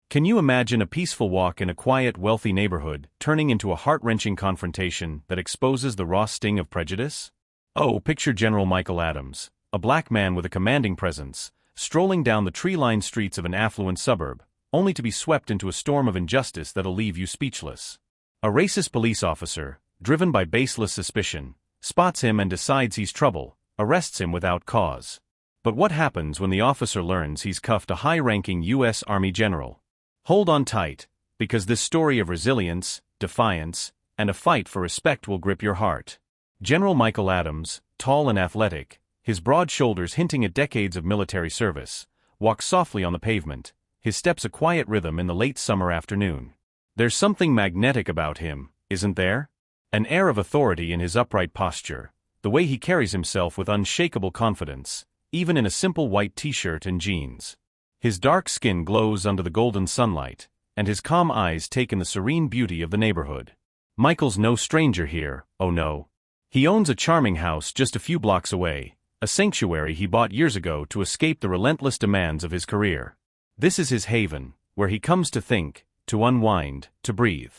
Can you imagine a peaceful walk in a quiet, wealthy neighborhood turning into a heart-wrenching confrontation that exposes the raw sting of prejudice? Oh, picture General Michael Adams, a black man with a commanding presence, strolling down the tree-lined streets of an affluent suburb, only to be swept into a storm of injustice that'll leave you speechless. A racist police officer, driven by baseless suspicion, spots him and decides he's trouble, arrests him without cause. But what happens when the officer learns he's cuffed a high-ranking U.S. Army general? Hold on tight, because this story of resilience, defiance, and a fight for respect will grip your heart. General Michael Adams, tall and athletic, his broad shoulders hinting at decades of military service, walks softly on the pavement, his steps a quiet rhythm in the late summer afternoon. There's something magnetic about him, isn't there? An air of authority in his upright posture, the way he carries himself with unshakable confidence, even in a simple white t-shirt and jeans. His dark skin glows under the golden sunlight, and his calm eyes take in the serene beauty of the neighborhood. Michael's no stranger here, oh no. He owns a charming house just a few blocks away, a sanctuary he bought years ago to escape the relentless demands of his career. This is his haven, where he comes to think, to unwind, to breathe.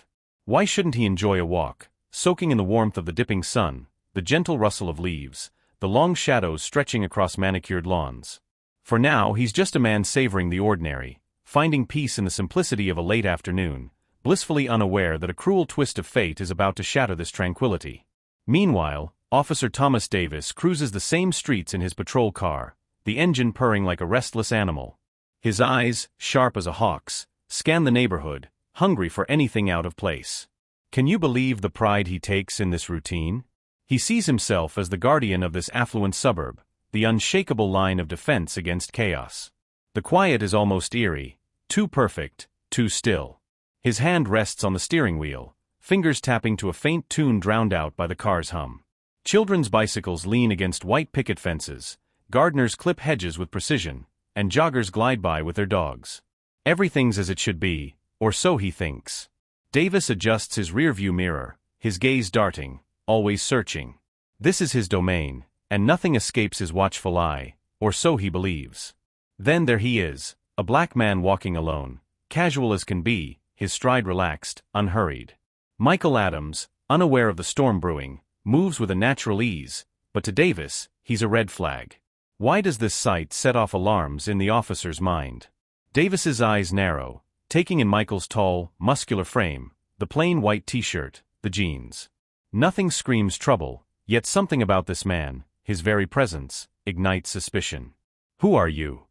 Why shouldn't he enjoy a walk, soaking in the warmth of the dipping sun, the gentle rustle of leaves, the long shadows stretching across manicured lawns? For now, he's just a man savoring the ordinary, finding peace in the simplicity of a late afternoon, blissfully unaware that a cruel twist of fate is about to shatter this tranquility. Meanwhile, Officer Thomas Davis cruises the same streets in his patrol car, the engine purring like a restless animal. His eyes, sharp as a hawk's, scan the neighborhood, hungry for anything out of place. Can you believe the pride he takes in this routine? He sees himself as the guardian of this affluent suburb, the unshakable line of defense against chaos. The quiet is almost eerie, too perfect, too still. His hand rests on the steering wheel, fingers tapping to a faint tune drowned out by the car's hum. Children's bicycles lean against white picket fences, gardeners clip hedges with precision, and joggers glide by with their dogs. Everything's as it should be, or so he thinks. Davis adjusts his rearview mirror, his gaze darting, always searching. This is his domain, and nothing escapes his watchful eye, or so he believes. Then there he is, a black man walking alone, casual as can be, his stride relaxed, unhurried. Michael Adams, unaware of the storm brewing, moves with a natural ease, but to Davis, he's a red flag. Why does this sight set off alarms in the officer's mind? Davis's eyes narrow, taking in Michael's tall, muscular frame, the plain white t-shirt, the jeans. Nothing screams trouble, yet something about this man, his very presence, ignites suspicion. Who are you?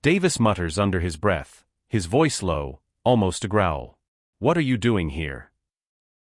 Davis mutters under his breath, his voice low, almost a growl. What are you doing here?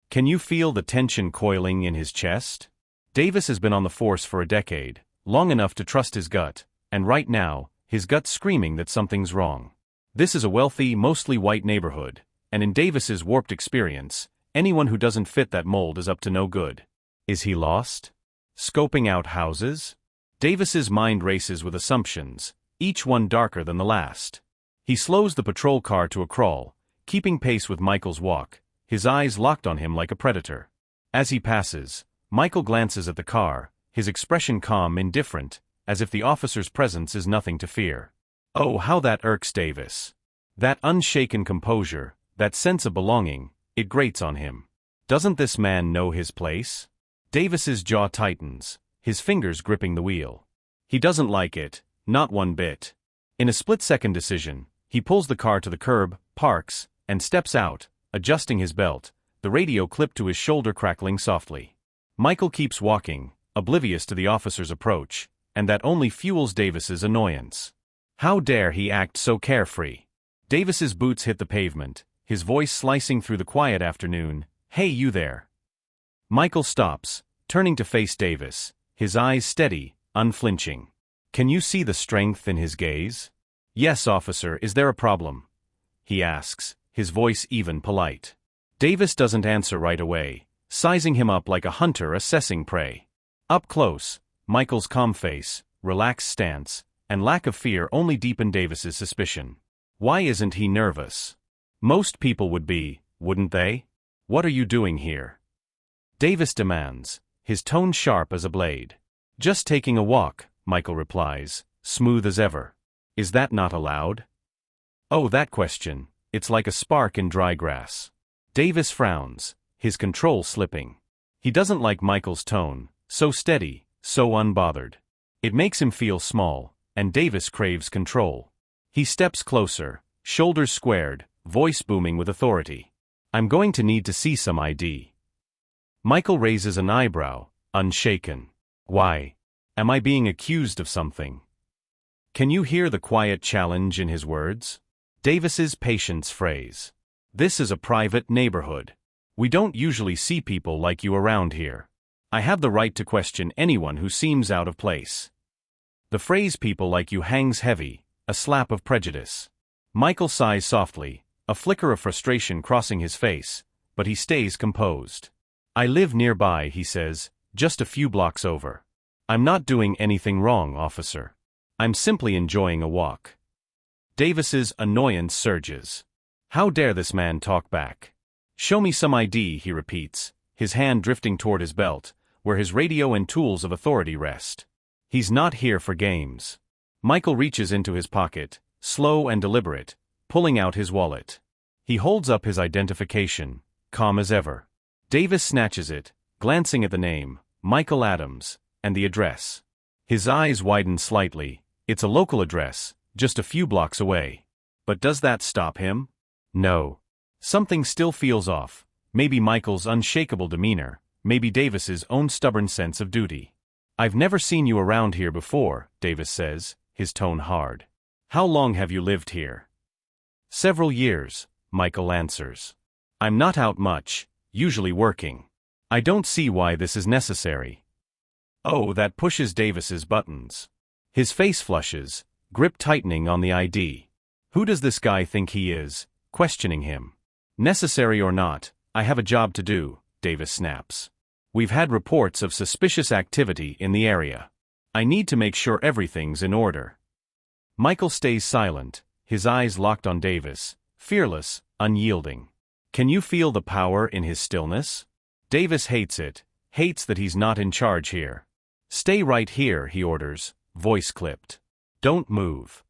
Can you feel the tension coiling in his chest? Davis has been on the force for a decade, long enough to trust his gut, and right now, his gut's screaming that something's wrong. This is a wealthy, mostly white neighborhood, and in Davis's warped experience, anyone who doesn't fit that mold is up to no good. Is he lost? Scoping out houses? Davis's mind races with assumptions, each one darker than the last. He slows the patrol car to a crawl, keeping pace with Michael's walk, his eyes locked on him like a predator. As he passes, Michael glances at the car, his expression calm, indifferent, as if the officer's presence is nothing to fear. Oh, how that irks Davis. That unshaken composure, that sense of belonging, it grates on him. Doesn't this man know his place? Davis's jaw tightens, his fingers gripping the wheel. He doesn't like it, not one bit. In a split-second decision, he pulls the car to the curb, parks, and steps out, adjusting his belt, the radio clipped to his shoulder crackling softly. Michael keeps walking, oblivious to the officer's approach, and that only fuels Davis's annoyance. How dare he act so carefree? Davis's boots hit the pavement, his voice slicing through the quiet afternoon. Hey, you there. Michael stops, turning to face Davis, his eyes steady, unflinching. Can you see the strength in his gaze? Yes, officer, is there a problem? He asks, his voice even polite. Davis doesn't answer right away, sizing him up like a hunter assessing prey. Up close, Michael's calm face, relaxed stance, and lack of fear only deepen Davis's suspicion. Why isn't he nervous? Most people would be, wouldn't they? What are you doing here? Davis demands, his tone sharp as a blade. Just taking a walk, Michael replies, smooth as ever. Is that not allowed? Oh, that question. It's like a spark in dry grass. Davis frowns, his control slipping. He doesn't like Michael's tone, so steady, so unbothered. It makes him feel small, and Davis craves control. He steps closer, shoulders squared, voice booming with authority. I'm going to need to see some ID. Michael raises an eyebrow, unshaken. Why? Am I being accused of something? Can you hear the quiet challenge in his words? Davis's patience phrase. This is a private neighborhood. We don't usually see people like you around here. I have the right to question anyone who seems out of place. The phrase people like you hangs heavy, a slap of prejudice. Michael sighs softly, a flicker of frustration crossing his face, but he stays composed. I live nearby, he says, just a few blocks over. I'm not doing anything wrong, officer. I'm simply enjoying a walk. Davis's annoyance surges. How dare this man talk back? Show me some ID, he repeats, his hand drifting toward his belt, where his radio and tools of authority rest. He's not here for games. Michael reaches into his pocket, slow and deliberate, pulling out his wallet. He holds up his identification, calm as ever. Davis snatches it, glancing at the name, Michael Adams, and the address. His eyes widen slightly. It's a local address, just a few blocks away. But does that stop him? No. Something still feels off, maybe Michael's unshakable demeanor, maybe Davis's own stubborn sense of duty. I've never seen you around here before, Davis says, his tone hard. How long have you lived here? Several years, Michael answers. I'm not out much, usually working. I don't see why this is necessary. Oh, that pushes Davis's buttons. His face flushes, grip tightening on the ID. Who does this guy think he is, questioning him? Necessary or not, I have a job to do, Davis snaps. We've had reports of suspicious activity in the area. I need to make sure everything's in order. Michael stays silent, his eyes locked on Davis, fearless, unyielding. Can you feel the power in his stillness? Davis hates it, hates that he's not in charge here. Stay right here, he orders, voice clipped. Don't move.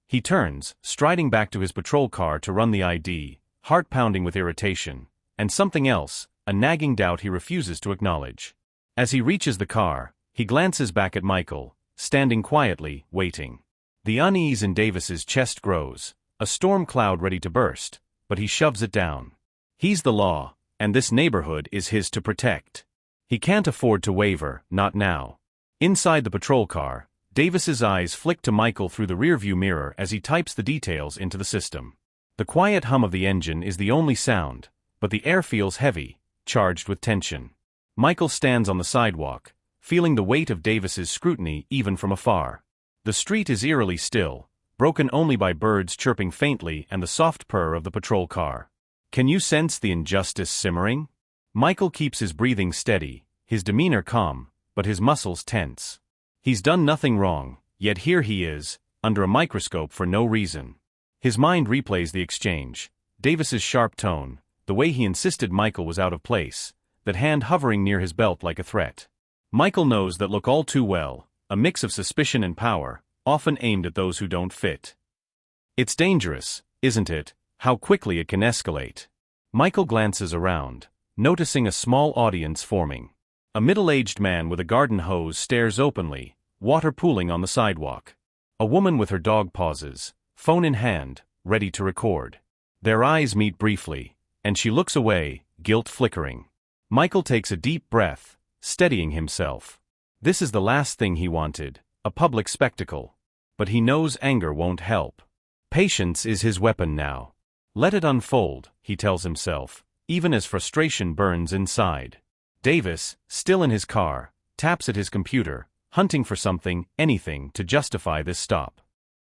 He turns, striding back to his patrol car to run the ID, heart pounding with irritation, and something else, a nagging doubt he refuses to acknowledge. As he reaches the car, he glances back at Michael, standing quietly, waiting. The unease in Davis's chest grows, a storm cloud ready to burst, but he shoves it down. He's the law, and this neighborhood is his to protect. He can't afford to waver, not now. Inside the patrol car, Davis's eyes flick to Michael through the rearview mirror as he types the details into the system. The quiet hum of the engine is the only sound, but the air feels heavy, charged with tension. Michael stands on the sidewalk, feeling the weight of Davis's scrutiny even from afar. The street is eerily still, broken only by birds chirping faintly and the soft purr of the patrol car. Can you sense the injustice simmering? Michael keeps his breathing steady, his demeanor calm, but his muscles tense. He's done nothing wrong, yet here he is, under a microscope for no reason. His mind replays the exchange, Davis's sharp tone, the way he insisted Michael was out of place, that hand hovering near his belt like a threat. Michael knows that look all too well, a mix of suspicion and power, often aimed at those who don't fit. It's dangerous, isn't it, how quickly it can escalate. Michael glances around, noticing a small audience forming. A middle-aged man with a garden hose stares openly, water pooling on the sidewalk. A woman with her dog pauses, phone in hand, ready to record. Their eyes meet briefly, and she looks away, guilt flickering. Michael takes a deep breath, steadying himself. This is the last thing he wanted, a public spectacle. But he knows anger won't help. Patience is his weapon now. Let it unfold, he tells himself, even as frustration burns inside. Davis, still in his car, taps at his computer, hunting for something, anything, to justify this stop.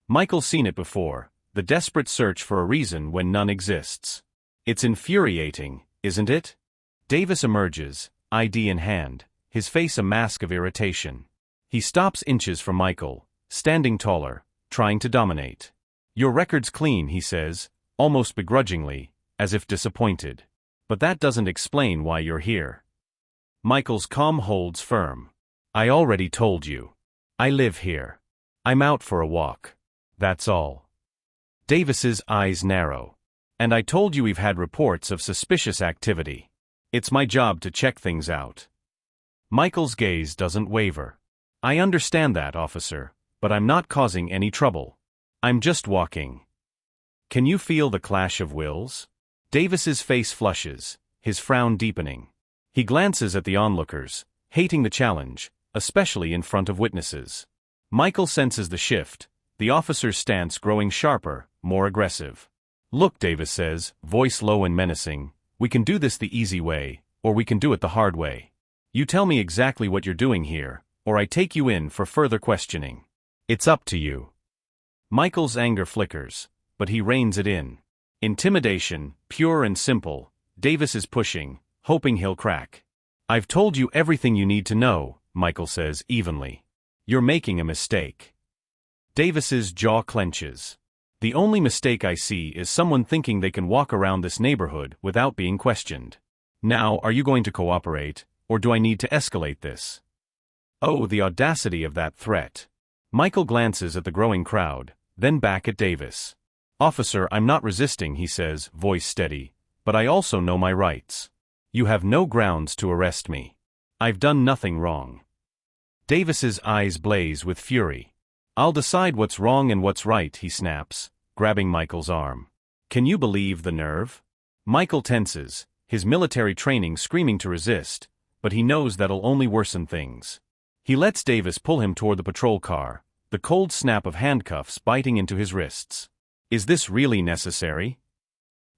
Michael's seen it before, the desperate search for a reason when none exists. It's infuriating, isn't it? Davis emerges, ID in hand, his face a mask of irritation. He stops inches from Michael, standing taller, trying to dominate. Your record's clean, he says, almost begrudgingly, as if disappointed. But that doesn't explain why you're here. Michael's calm holds firm. I already told you. I live here. I'm out for a walk. That's all. Davis's eyes narrow. And I told you we've had reports of suspicious activity. It's my job to check things out. Michael's gaze doesn't waver. I understand that, officer, but I'm not causing any trouble. I'm just walking. Can you feel the clash of wills? Davis's face flushes, his frown deepening. He glances at the onlookers, hating the challenge, especially in front of witnesses. Michael senses the shift, the officer's stance growing sharper, more aggressive. Look, Davis says, voice low and menacing, we can do this the easy way, or we can do it the hard way. You tell me exactly what you're doing here, or I take you in for further questioning. It's up to you. Michael's anger flickers, but he reins it in. Intimidation, pure and simple, Davis is pushing, hoping he'll crack. I've told you everything you need to know, Michael says evenly. You're making a mistake. Davis's jaw clenches. The only mistake I see is someone thinking they can walk around this neighborhood without being questioned. Now, are you going to cooperate, or do I need to escalate this? Oh, the audacity of that threat. Michael glances at the growing crowd, then back at Davis. Officer, I'm not resisting, he says, voice steady, but I also know my rights. You have no grounds to arrest me. I've done nothing wrong. Davis's eyes blaze with fury. I'll decide what's wrong and what's right, he snaps, grabbing Michael's arm. Can you believe the nerve? Michael tenses, his military training screaming to resist, but he knows that'll only worsen things. He lets Davis pull him toward the patrol car, the cold snap of handcuffs biting into his wrists. Is this really necessary?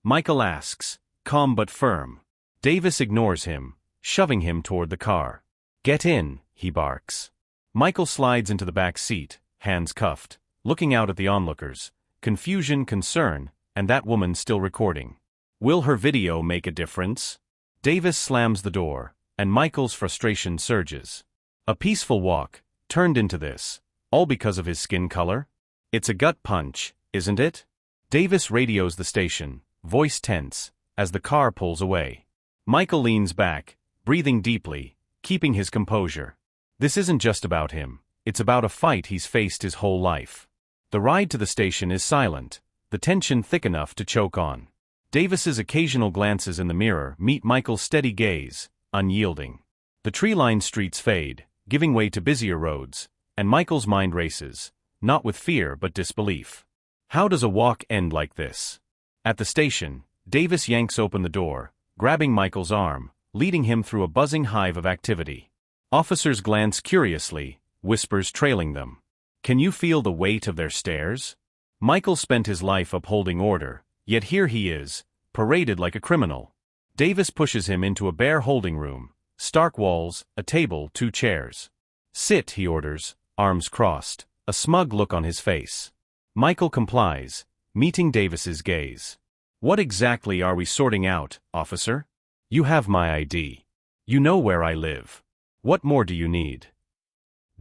Michael asks, calm but firm. Davis ignores him, shoving him toward the car. Get in, he barks. Michael slides into the back seat, hands cuffed, looking out at the onlookers, confusion, concern, and that woman still recording. Will her video make a difference? Davis slams the door, and Michael's frustration surges. A peaceful walk, turned into this, all because of his skin color? It's a gut punch, isn't it? Davis radios the station, voice tense, as the car pulls away. Michael leans back, breathing deeply, keeping his composure. This isn't just about him. It's about a fight he's faced his whole life. The ride to the station is silent, the tension thick enough to choke on. Davis's occasional glances in the mirror meet Michael's steady gaze, unyielding. The tree-lined streets fade, giving way to busier roads, and Michael's mind races, not with fear but disbelief. How does a walk end like this? At the station, Davis yanks open the door, grabbing Michael's arm, leading him through a buzzing hive of activity. Officers glance curiously, whispers trailing them. Can you feel the weight of their stares? Michael spent his life upholding order, yet here he is, paraded like a criminal. Davis pushes him into a bare holding room, stark walls, a table, 2 chairs. Sit, he orders, arms crossed, a smug look on his face. Michael complies, meeting Davis's gaze. What exactly are we sorting out, officer? You have my ID. You know where I live. What more do you need?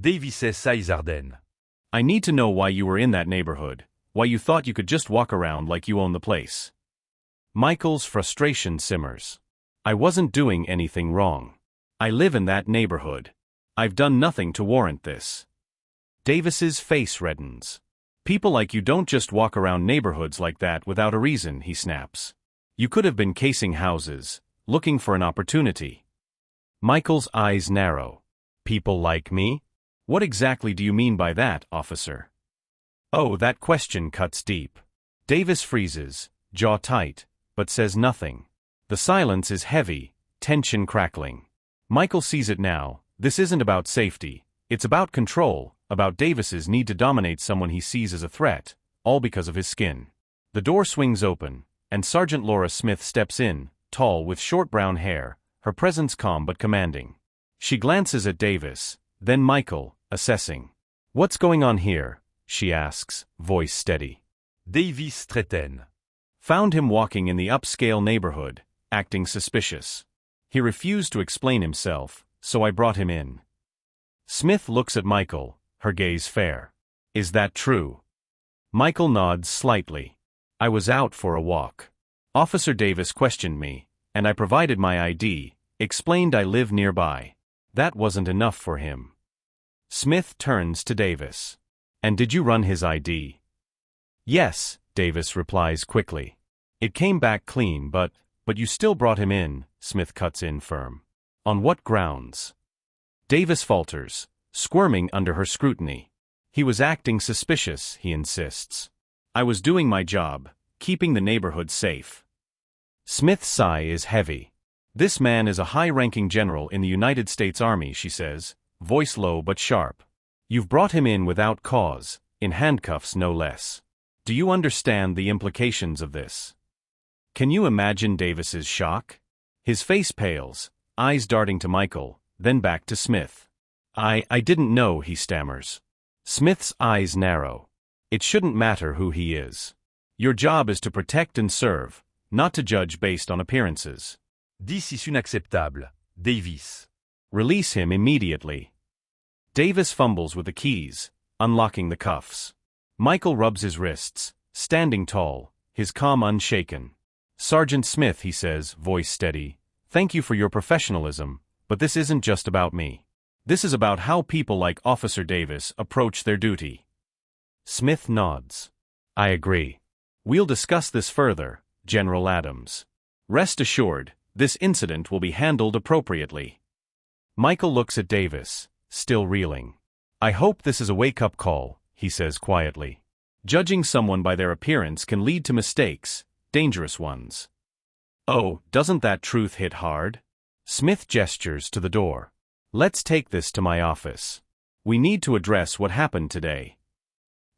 Davis sighs Arden. I need to know why you were in that neighborhood, why you thought you could just walk around like you own the place. Michael's frustration simmers. I wasn't doing anything wrong. I live in that neighborhood. I've done nothing to warrant this. Davis's face reddens. People like you don't just walk around neighborhoods like that without a reason, he snaps. You could have been casing houses, looking for an opportunity. Michael's eyes narrow. People like me? What exactly do you mean by that, officer? Oh, that question cuts deep. Davis freezes, jaw tight, but says nothing. The silence is heavy, tension crackling. Michael sees it now. This isn't about safety. It's about control, about Davis's need to dominate someone he sees as a threat, all because of his skin. The door swings open, and Sergeant Laura Smith steps in, tall with short brown hair, her presence calm but commanding. She glances at Davis, then Michael, assessing. What's going on here? She asks, voice steady. Davis threaten. Found him walking in the upscale neighborhood, acting suspicious. He refused to explain himself, so I brought him in. Smith looks at Michael, her gaze fair. Is that true? Michael nods slightly. I was out for a walk. Officer Davis questioned me, and I provided my ID, explained I live nearby. That wasn't enough for him. Smith turns to Davis. And did you run his ID? Yes, Davis replies quickly. It came back clean, but you still brought him in, Smith cuts in firm. On what grounds? Davis falters, squirming under her scrutiny. He was acting suspicious, he insists. I was doing my job, keeping the neighborhood safe. Smith's sigh is heavy. This man is a high-ranking general in the United States Army, she says, voice low but sharp. You've brought him in without cause, in handcuffs no less. Do you understand the implications of this? Can you imagine Davis's shock? His face pales, eyes darting to Michael, then back to Smith. I didn't know, he stammers. Smith's eyes narrow. It shouldn't matter who he is. Your job is to protect and serve, not to judge based on appearances. This is inacceptable, Davis. Release him immediately. Davis fumbles with the keys, unlocking the cuffs. Michael rubs his wrists, standing tall, his calm unshaken. Sergeant Smith, he says, voice steady, thank you for your professionalism, but this isn't just about me. This is about how people like Officer Davis approach their duty. Smith nods. I agree. We'll discuss this further, General Adams. Rest assured, this incident will be handled appropriately. Michael looks at Davis, still reeling. I hope this is a wake-up call, he says quietly. Judging someone by their appearance can lead to mistakes, dangerous ones. Oh, doesn't that truth hit hard? Smith gestures to the door. Let's take this to my office. We need to address what happened today.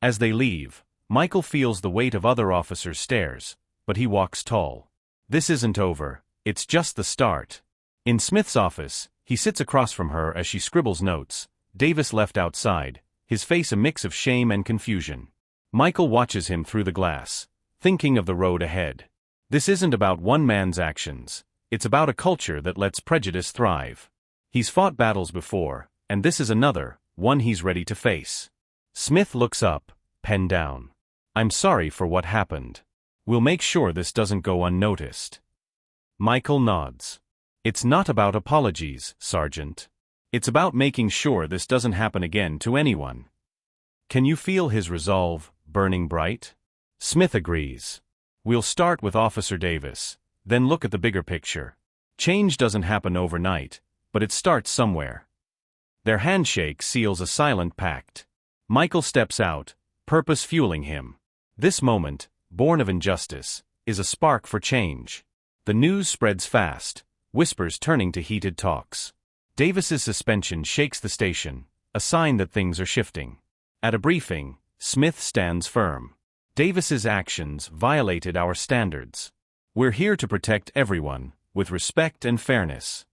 As they leave, Michael feels the weight of other officers' stares, but he walks tall. This isn't over, it's just the start. In Smith's office, he sits across from her as she scribbles notes, Davis left outside, his face a mix of shame and confusion. Michael watches him through the glass, thinking of the road ahead. This isn't about one man's actions, it's about a culture that lets prejudice thrive. He's fought battles before, and this is another, one he's ready to face. Smith looks up, pen down. I'm sorry for what happened. We'll make sure this doesn't go unnoticed. Michael nods. It's not about apologies, Sergeant. It's about making sure this doesn't happen again to anyone. Can you feel his resolve, burning bright? Smith agrees. We'll start with Officer Davis, then look at the bigger picture. Change doesn't happen overnight, but it starts somewhere. Their handshake seals a silent pact. Michael steps out, purpose fueling him. This moment, born of injustice, is a spark for change. The news spreads fast, whispers turning to heated talks. Davis's suspension shakes the station, a sign that things are shifting. At a briefing, Smith stands firm. Davis's actions violated our standards. We're here to protect everyone, with respect and fairness.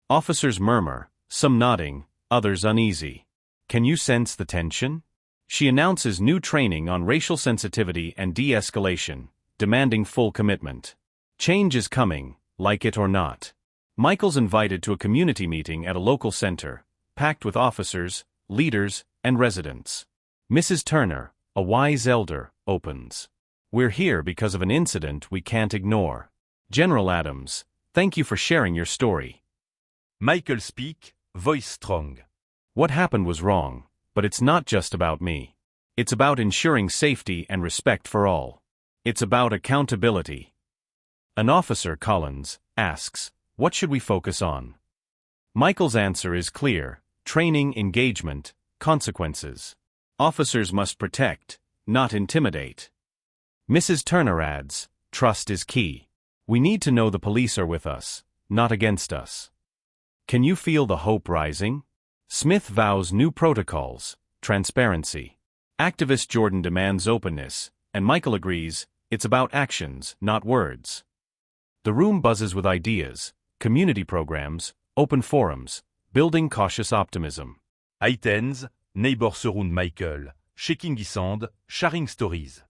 Officers murmur, some nodding, others uneasy. Can you sense the tension? She announces new training on racial sensitivity and de-escalation, demanding full commitment. Change is coming, like it or not. Michael's invited to a community meeting at a local center, packed with officers, leaders, and residents. Mrs. Turner, a wise elder, opens. We're here because of an incident we can't ignore. General Adams, thank you for sharing your story. Michael speak, voice strong. What happened was wrong, but it's not just about me. It's about ensuring safety and respect for all. It's about accountability. An officer, Collins, asks, what should we focus on? Michael's answer is clear, training, engagement, consequences. Officers must protect, not intimidate. Mrs. Turner adds, trust is key. We need to know the police are with us, not against us. Can you feel the hope rising? Smith vows new protocols, transparency. Activist Jordan demands openness, and Michael agrees, it's about actions, not words. The room buzzes with ideas, community programs, open forums, building cautious optimism. Heitens, neighbor surround Michael, shaking his hand, sharing stories.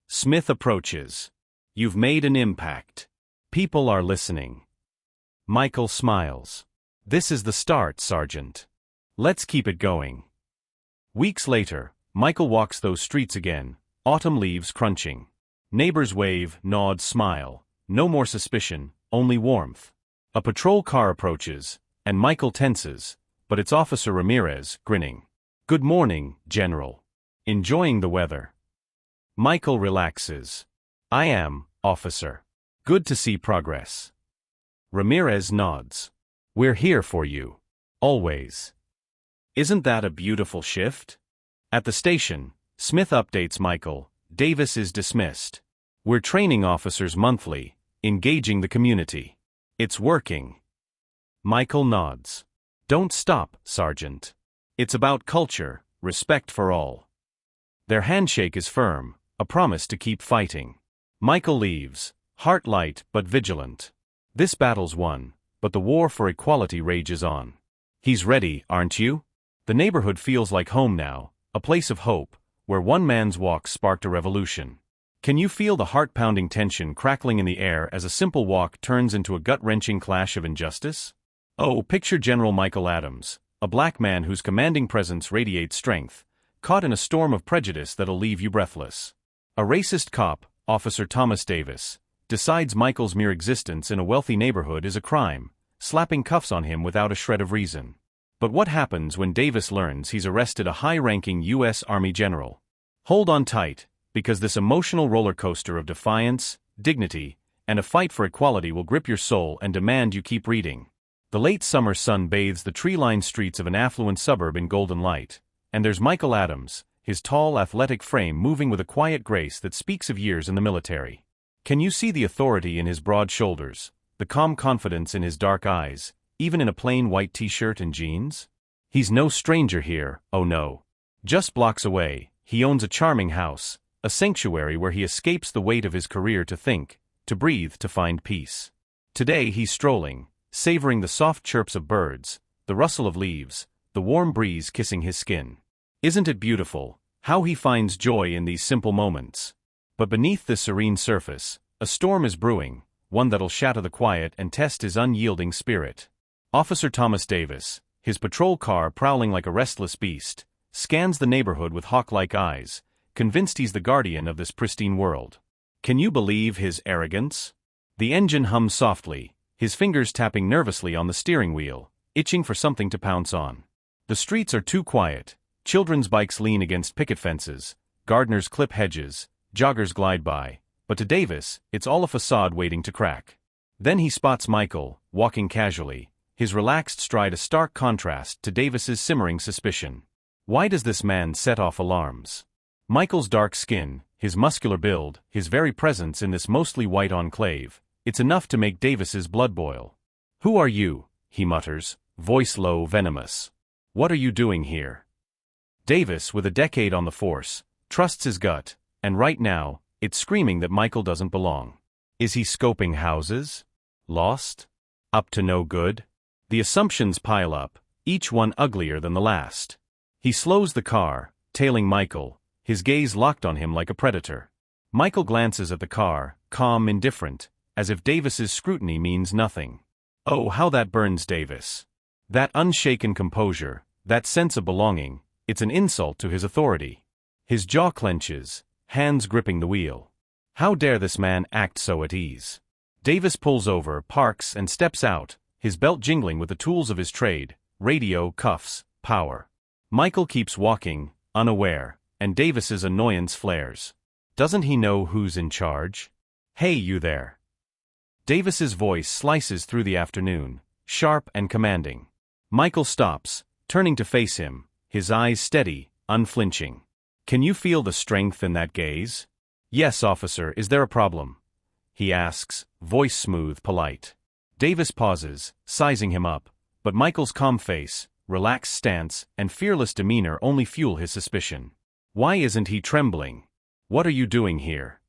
Smith approaches. You've made an impact. People are listening. Michael smiles. This is the start, Sergeant. Let's keep it going. Weeks later, Michael walks those streets again, autumn leaves crunching. Neighbors wave, nod, smile. No more suspicion, only warmth. A patrol car approaches, and Michael tenses, but it's Officer Ramirez, grinning. Good morning, General. Enjoying the weather? Michael relaxes. I am, officer. Good to see progress. Ramirez nods. We're here for you. Always. Isn't that a beautiful shift? At the station, Smith updates Michael. Davis is dismissed. We're training officers monthly, engaging the community. It's working. Michael nods. Don't stop, Sergeant. It's about culture, respect for all. Their handshake is firm, a promise to keep fighting. Michael leaves, heart light but vigilant. This battle's won, but the war for equality rages on. He's ready, aren't you? The neighborhood feels like home now, a place of hope, where one man's walk sparked a revolution. Can you feel the heart-pounding tension crackling in the air as a simple walk turns into a gut-wrenching clash of injustice? Oh, picture General Michael Adams, a black man whose commanding presence radiates strength, caught in a storm of prejudice that'll leave you breathless. A racist cop, Officer Thomas Davis, decides Michael's mere existence in a wealthy neighborhood is a crime, slapping cuffs on him without a shred of reason. But what happens when Davis learns he's arrested a high-ranking U.S. Army general? Hold on tight, because this emotional roller coaster of defiance, dignity, and a fight for equality will grip your soul and demand you keep reading. The late summer sun bathes the tree-lined streets of an affluent suburb in golden light, and there's Michael Adams, his tall, athletic frame moving with a quiet grace that speaks of years in the military. Can you see the authority in his broad shoulders, the calm confidence in his dark eyes, even in a plain white t-shirt and jeans? He's no stranger here, oh no. Just blocks away, he owns a charming house, a sanctuary where he escapes the weight of his career to think, to breathe, to find peace. Today he's strolling, savoring the soft chirps of birds, the rustle of leaves, the warm breeze kissing his skin. Isn't it beautiful, how he finds joy in these simple moments? But beneath this serene surface, a storm is brewing, one that'll shatter the quiet and test his unyielding spirit. Officer Thomas Davis, his patrol car prowling like a restless beast, scans the neighborhood with hawk-like eyes, convinced he's the guardian of this pristine world. Can you believe his arrogance? The engine hums softly, his fingers tapping nervously on the steering wheel, itching for something to pounce on. The streets are too quiet, children's bikes lean against picket fences, gardeners clip hedges, joggers glide by, but to Davis, it's all a facade waiting to crack. Then he spots Michael, walking casually, his relaxed stride a stark contrast to Davis's simmering suspicion. Why does this man set off alarms? Michael's dark skin, his muscular build, his very presence in this mostly white enclave, it's enough to make Davis's blood boil. Who are you? He mutters, voice low, venomous. What are you doing here? Davis, with a decade on the force, trusts his gut, and right now, it's screaming that Michael doesn't belong. Is he scoping houses? Lost? Up to no good? The assumptions pile up, each one uglier than the last. He slows the car, tailing Michael, his gaze locked on him like a predator. Michael glances at the car, calm, indifferent, as if Davis's scrutiny means nothing. Oh, how that burns Davis. That unshaken composure, that sense of belonging, it's an insult to his authority. His jaw clenches, hands gripping the wheel. How dare this man act so at ease? Davis pulls over, parks, and steps out, his belt jingling with the tools of his trade, radio, cuffs, power. Michael keeps walking, unaware, and Davis's annoyance flares. Doesn't he know who's in charge? Hey, you there. Davis's voice slices through the afternoon, sharp and commanding. Michael stops, turning to face him, his eyes steady, unflinching. Can you feel the strength in that gaze? Yes, officer, is there a problem? He asks, voice smooth, polite. Davis pauses, sizing him up, but Michael's calm face, relaxed stance, and fearless demeanor only fuel his suspicion. Why isn't he trembling? What are you doing here?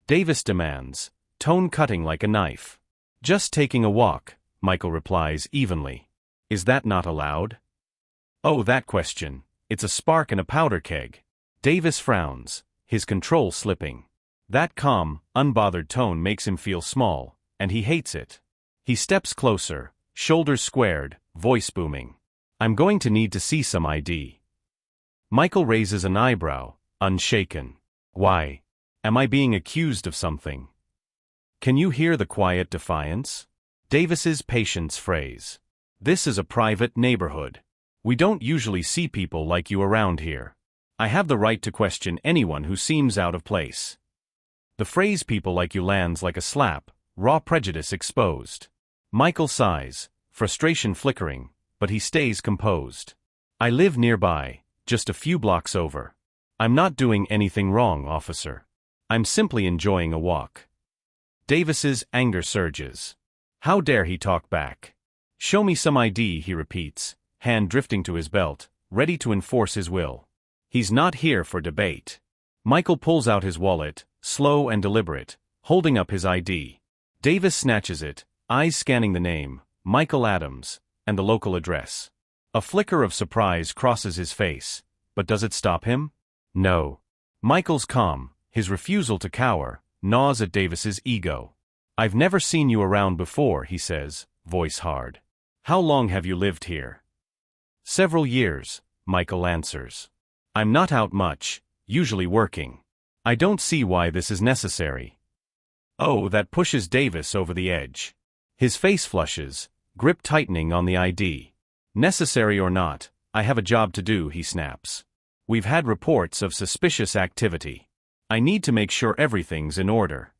Davis demands, tone cutting like a knife. Just taking a walk, Michael replies evenly. Is that not allowed? Oh, that question. It's a spark in a powder keg. Davis frowns, his control slipping. That calm, unbothered tone makes him feel small, and he hates it. He steps closer, shoulders squared, voice booming. I'm going to need to see some ID. Michael raises an eyebrow, unshaken. Why? Am I being accused of something? Can you hear the quiet defiance? Davis's patience phrase. This is a private neighborhood. We don't usually see people like you around here. I have the right to question anyone who seems out of place. The phrase "people like you" lands like a slap, raw prejudice exposed. Michael sighs, frustration flickering, but he stays composed. I live nearby, just a few blocks over. I'm not doing anything wrong, officer. I'm simply enjoying a walk. Davis's anger surges. How dare he talk back? Show me some ID, he repeats, hand drifting to his belt, ready to enforce his will. He's not here for debate. Michael pulls out his wallet, slow and deliberate, holding up his ID. Davis snatches it, eyes scanning the name, Michael Adams, and the local address. A flicker of surprise crosses his face, but does it stop him? No. Michael's calm, his refusal to cower, gnaws at Davis's ego. I've never seen you around before, he says, voice hard. How long have you lived here? Several years, Michael answers. I'm not out much, usually working. I don't see why this is necessary. Oh, that pushes Davis over the edge. His face flushes, grip tightening on the ID. Necessary or not, I have a job to do, he snaps. We've had reports of suspicious activity. I need to make sure everything's in order.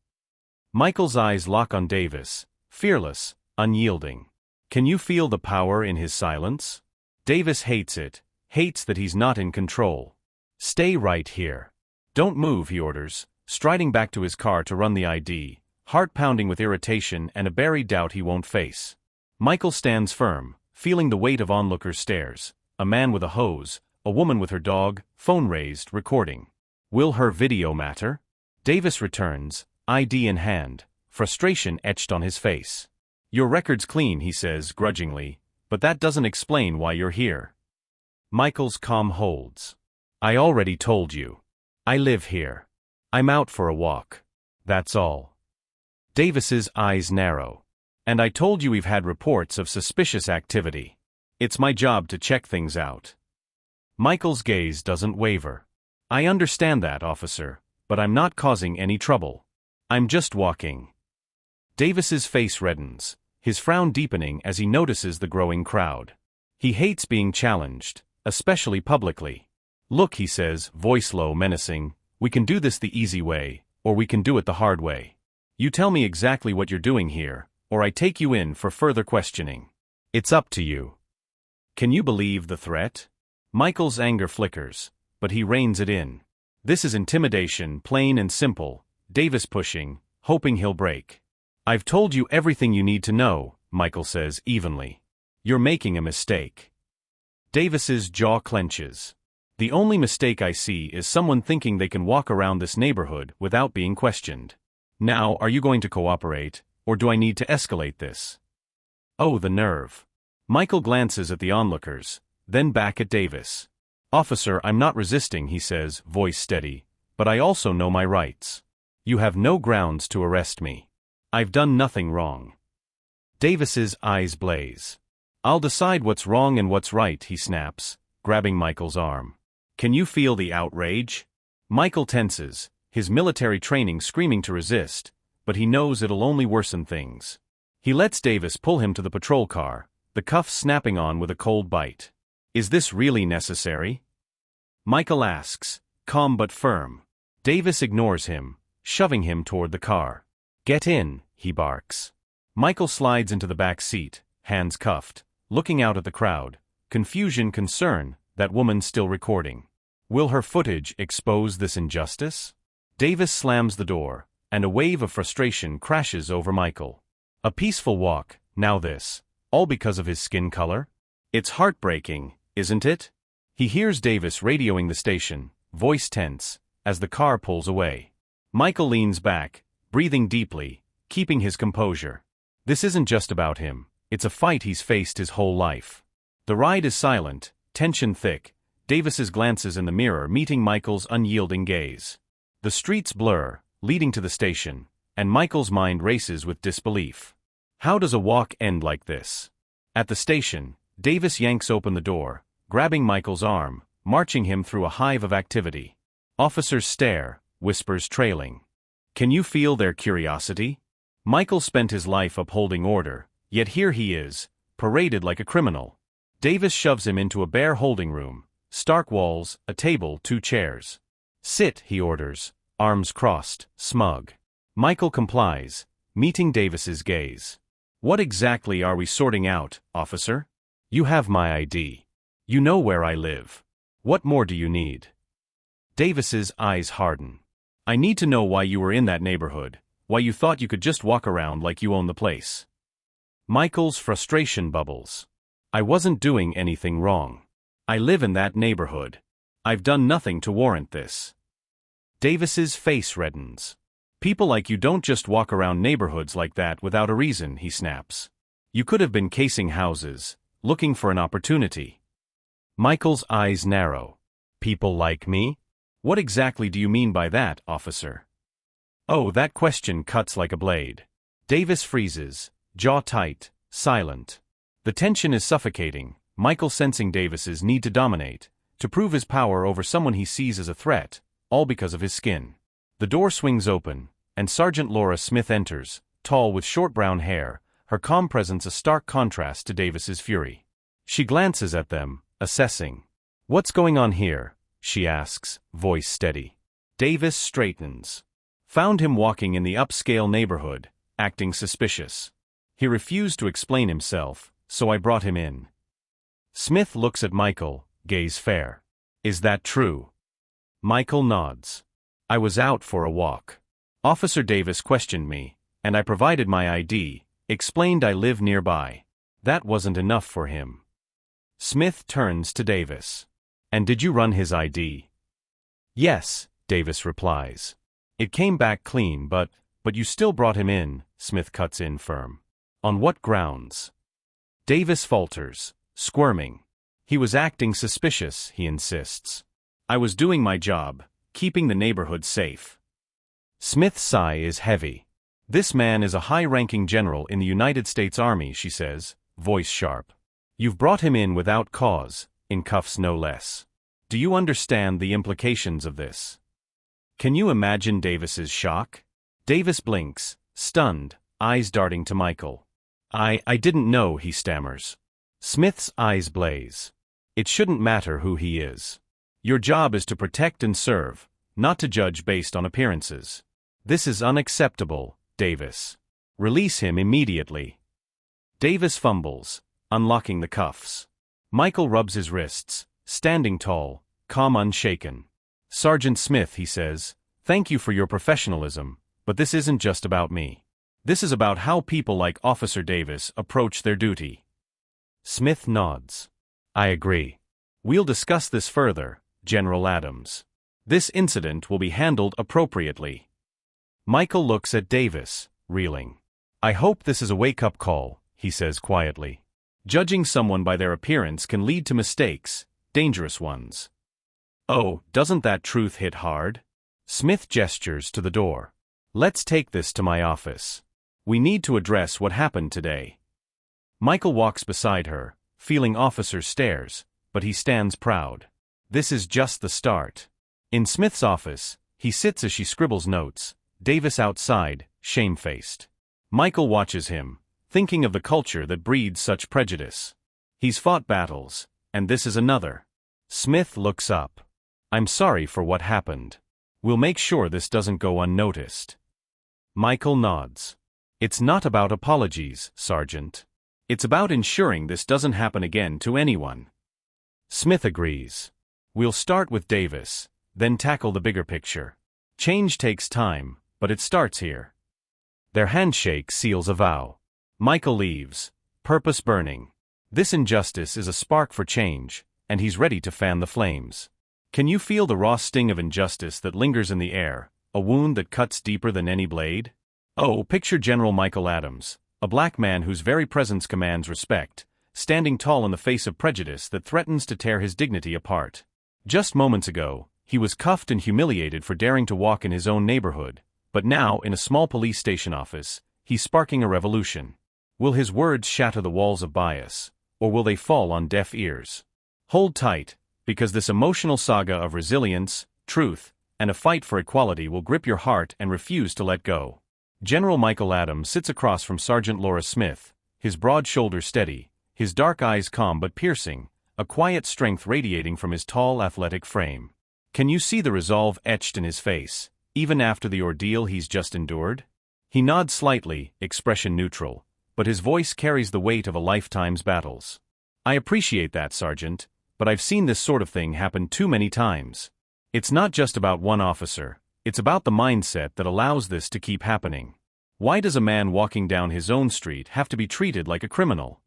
Michael's eyes lock on Davis, fearless, unyielding. Can you feel the power in his silence? Davis hates it, hates that he's not in control. Stay right here. Don't move, he orders, striding back to his car to run the ID, heart pounding with irritation and a buried doubt he won't face. Michael stands firm, feeling the weight of onlookers' stares, a man with a hose, a woman with her dog, phone raised, recording. Will her video matter? Davis returns, ID in hand, frustration etched on his face. Your record's clean, he says grudgingly, but that doesn't explain why you're here. Michael's calm holds. I already told you. I live here. I'm out for a walk. That's all. Davis's eyes narrow. And I told you we've had reports of suspicious activity. It's my job to check things out. Michael's gaze doesn't waver. I understand that, officer, but I'm not causing any trouble. I'm just walking. Davis's face reddens, his frown deepening as he notices the growing crowd. He hates being challenged, especially publicly. Look, he says, voice low, menacing, we can do this the easy way, or we can do it the hard way. You tell me exactly what you're doing here, or I take you in for further questioning. It's up to you. Can you believe the threat? Michael's anger flickers, but he reins it in. This is intimidation, plain and simple, Davis pushing, hoping he'll break. I've told you everything you need to know, Michael says evenly. You're making a mistake. Davis's jaw clenches. The only mistake I see is someone thinking they can walk around this neighborhood without being questioned. Now, are you going to cooperate, or do I need to escalate this? Oh, the nerve. Michael glances at the onlookers, then back at Davis. Officer, I'm not resisting, he says, voice steady, but I also know my rights. You have no grounds to arrest me. I've done nothing wrong. Davis's eyes blaze. I'll decide what's wrong and what's right, he snaps, grabbing Michael's arm. Can you feel the outrage? Michael tenses, his military training screaming to resist, but he knows it'll only worsen things. He lets Davis pull him to the patrol car, the cuffs snapping on with a cold bite. Is this really necessary? Michael asks, calm but firm. Davis ignores him, shoving him toward the car. Get in, he barks. Michael slides into the back seat, hands cuffed, looking out at the crowd, confusion, concern, that woman still recording. Will her footage expose this injustice? Davis slams the door, and a wave of frustration crashes over Michael. A peaceful walk, now this, all because of his skin color? It's heartbreaking, isn't it? He hears Davis radioing the station, voice tense, as the car pulls away. Michael leans back, breathing deeply, keeping his composure. This isn't just about him, it's a fight he's faced his whole life. The ride is silent, tension thick, Davis's glances in the mirror meeting Michael's unyielding gaze. The streets blur, leading to the station, and Michael's mind races with disbelief. How does a walk end like this? At the station, Davis yanks open the door, grabbing Michael's arm, marching him through a hive of activity. Officers stare, whispers trailing. Can you feel their curiosity? Michael spent his life upholding order, yet here he is, paraded like a criminal. Davis shoves him into a bare holding room, stark walls, a table, 2 chairs. Sit, he orders, arms crossed, smug. Michael complies, meeting Davis's gaze. What exactly are we sorting out, officer? You have my ID. You know where I live. What more do you need? Davis's eyes harden. I need to know why you were in that neighborhood, why you thought you could just walk around like you own the place. Michael's frustration bubbles. I wasn't doing anything wrong. I live in that neighborhood. I've done nothing to warrant this. Davis's face reddens. People like you don't just walk around neighborhoods like that without a reason, he snaps. You could have been casing houses, looking for an opportunity. Michael's eyes narrow. People like me? What exactly do you mean by that, officer? Oh, that question cuts like a blade. Davis freezes, jaw tight, silent. The tension is suffocating, Michael sensing Davis's need to dominate, to prove his power over someone he sees as a threat, all because of his skin. The door swings open, and Sergeant Laura Smith enters, tall with short brown hair, her calm presence a stark contrast to Davis's fury. She glances at them, assessing. What's going on here? She asks, voice steady. Davis straightens. Found him walking in the upscale neighborhood, acting suspicious. He refused to explain himself, so I brought him in. Smith looks at Michael, gaze fair. Is that true? Michael nods. I was out for a walk. Officer Davis questioned me, and I provided my ID, explained I live nearby. That wasn't enough for him. Smith turns to Davis. And did you run his ID? Yes, Davis replies. It came back clean, but you still brought him in, Smith cuts in firm. On what grounds? Davis falters, squirming. He was acting suspicious, he insists. I was doing my job, keeping the neighborhood safe. Smith's sigh is heavy. This man is a high-ranking general in the United States Army, she says, voice sharp. You've brought him in without cause, in cuffs no less. Do you understand the implications of this? Can you imagine Davis's shock? Davis blinks, stunned, eyes darting to Michael. I didn't know, he stammers. Smith's eyes blaze. It shouldn't matter who he is. Your job is to protect and serve, not to judge based on appearances. This is unacceptable, Davis. Release him immediately. Davis fumbles, unlocking the cuffs. Michael rubs his wrists, standing tall, calm unshaken. Sergeant Smith, he says, thank you for your professionalism, but this isn't just about me. This is about how people like Officer Davis approach their duty. Smith nods. I agree. We'll discuss this further, General Adams. This incident will be handled appropriately. Michael looks at Davis, reeling. I hope this is a wake-up call, he says quietly. Judging someone by their appearance can lead to mistakes, dangerous ones. Oh, doesn't that truth hit hard? Smith gestures to the door. Let's take this to my office. We need to address what happened today. Michael walks beside her, feeling Officer's stares, but he stands proud. This is just the start. In Smith's office, he sits as she scribbles notes, Davis outside, shamefaced. Michael watches him, thinking of the culture that breeds such prejudice. He's fought battles, and this is another. Smith looks up. I'm sorry for what happened. We'll make sure this doesn't go unnoticed. Michael nods. It's not about apologies, Sergeant. It's about ensuring this doesn't happen again to anyone. Smith agrees. We'll start with Davis, then tackle the bigger picture. Change takes time, but it starts here. Their handshake seals a vow. Michael leaves, purpose burning. This injustice is a spark for change, and he's ready to fan the flames. Can you feel the raw sting of injustice that lingers in the air, a wound that cuts deeper than any blade? Oh, picture General Michael Adams, a black man whose very presence commands respect, standing tall in the face of prejudice that threatens to tear his dignity apart. Just moments ago, he was cuffed and humiliated for daring to walk in his own neighborhood, but now, in a small police station office, he's sparking a revolution. Will his words shatter the walls of bias, or will they fall on deaf ears? Hold tight, because this emotional saga of resilience, truth, and a fight for equality will grip your heart and refuse to let go. General Michael Adams sits across from Sergeant Laura Smith, his broad shoulders steady, his dark eyes calm but piercing, a quiet strength radiating from his tall, athletic frame. Can you see the resolve etched in his face, even after the ordeal he's just endured? He nods slightly, expression neutral, but his voice carries the weight of a lifetime's battles. I appreciate that, Sergeant, but I've seen this sort of thing happen too many times. It's not just about one officer, it's about the mindset that allows this to keep happening. Why does a man walking down his own street have to be treated like a criminal?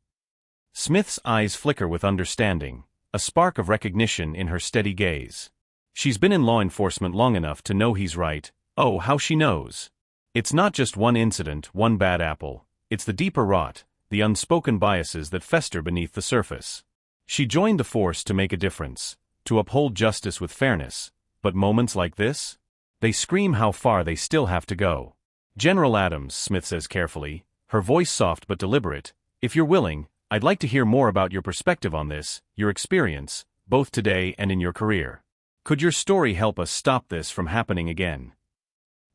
Smith's eyes flicker with understanding, a spark of recognition in her steady gaze. She's been in law enforcement long enough to know he's right. Oh, how she knows. It's not just one incident, one bad apple. It's the deeper rot, the unspoken biases that fester beneath the surface. She joined the force to make a difference, to uphold justice with fairness. But moments like this? They scream how far they still have to go. General Adams, Smith says carefully, her voice soft but deliberate, if you're willing, I'd like to hear more about your perspective on this, your experience, both today and in your career. Could your story help us stop this from happening again?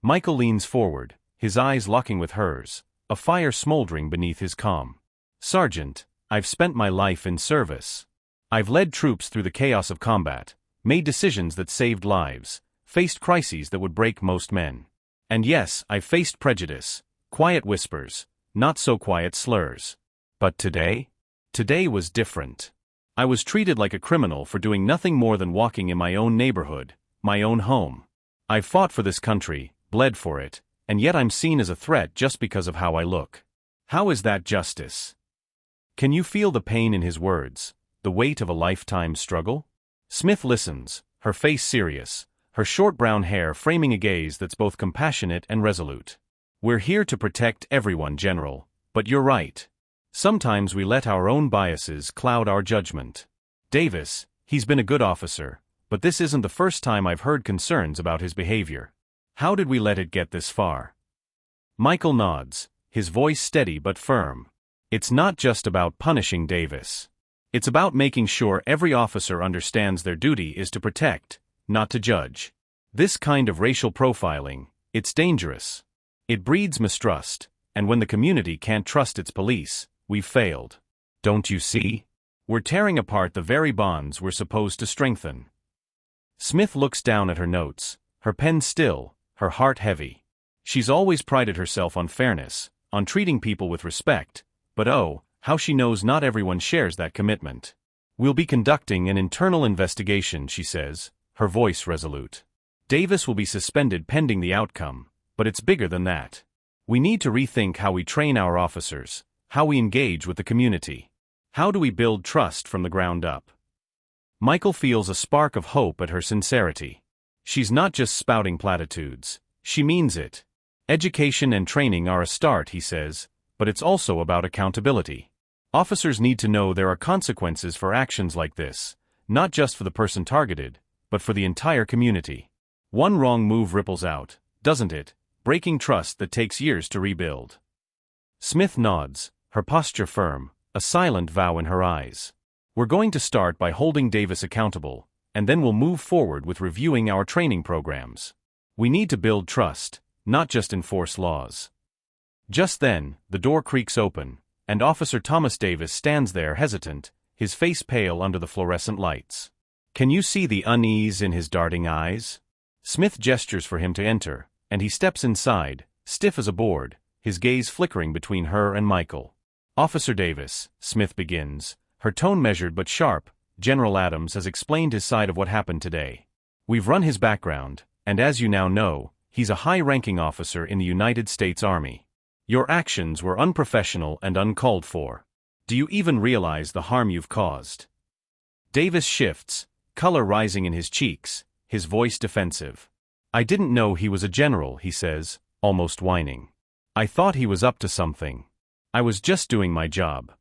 Michael leans forward, his eyes locking with hers, a fire smoldering beneath his calm. Sergeant, I've spent my life in service. I've led troops through the chaos of combat, made decisions that saved lives, faced crises that would break most men. And yes, I've faced prejudice, quiet whispers, not so quiet slurs. But today? Today was different. I was treated like a criminal for doing nothing more than walking in my own neighborhood, my own home. I've fought for this country, bled for it, and yet I'm seen as a threat just because of how I look. How is that justice? Can you feel the pain in his words, the weight of a lifetime's struggle? Smith listens, her face serious, her short brown hair framing a gaze that's both compassionate and resolute. We're here to protect everyone, General, but you're right. Sometimes we let our own biases cloud our judgment. Davis, he's been a good officer, but this isn't the first time I've heard concerns about his behavior. How did we let it get this far? Michael nods, his voice steady but firm. It's not just about punishing Davis. It's about making sure every officer understands their duty is to protect, not to judge. This kind of racial profiling, it's dangerous. It breeds mistrust, and when the community can't trust its police, we've failed. Don't you see? We're tearing apart the very bonds we're supposed to strengthen. Smith looks down at her notes, her pen still, her heart heavy. She's always prided herself on fairness, on treating people with respect, but oh, how she knows not everyone shares that commitment. We'll be conducting an internal investigation, she says, her voice resolute. Davis will be suspended pending the outcome, but it's bigger than that. We need to rethink how we train our officers, how we engage with the community. How do we build trust from the ground up? Michael feels a spark of hope at her sincerity. She's not just spouting platitudes, she means it. Education and training are a start, he says, but it's also about accountability. Officers need to know there are consequences for actions like this, not just for the person targeted, but for the entire community. One wrong move ripples out, doesn't it, breaking trust that takes years to rebuild. Smith nods, her posture firm, a silent vow in her eyes. We're going to start by holding Davis accountable, and then we'll move forward with reviewing our training programs. We need to build trust, not just enforce laws. Just then, the door creaks open, and Officer Thomas Davis stands there hesitant, his face pale under the fluorescent lights. Can you see the unease in his darting eyes? Smith gestures for him to enter, and he steps inside, stiff as a board, his gaze flickering between her and Michael. Officer Davis, Smith begins, her tone measured but sharp. General Adams has explained his side of what happened today. We've run his background, and as you now know, he's a high-ranking officer in the United States Army. Your actions were unprofessional and uncalled for. Do you even realize the harm you've caused? Davis shifts, color rising in his cheeks, his voice defensive. I didn't know he was a general, he says, almost whining. I thought he was up to something. I was just doing my job.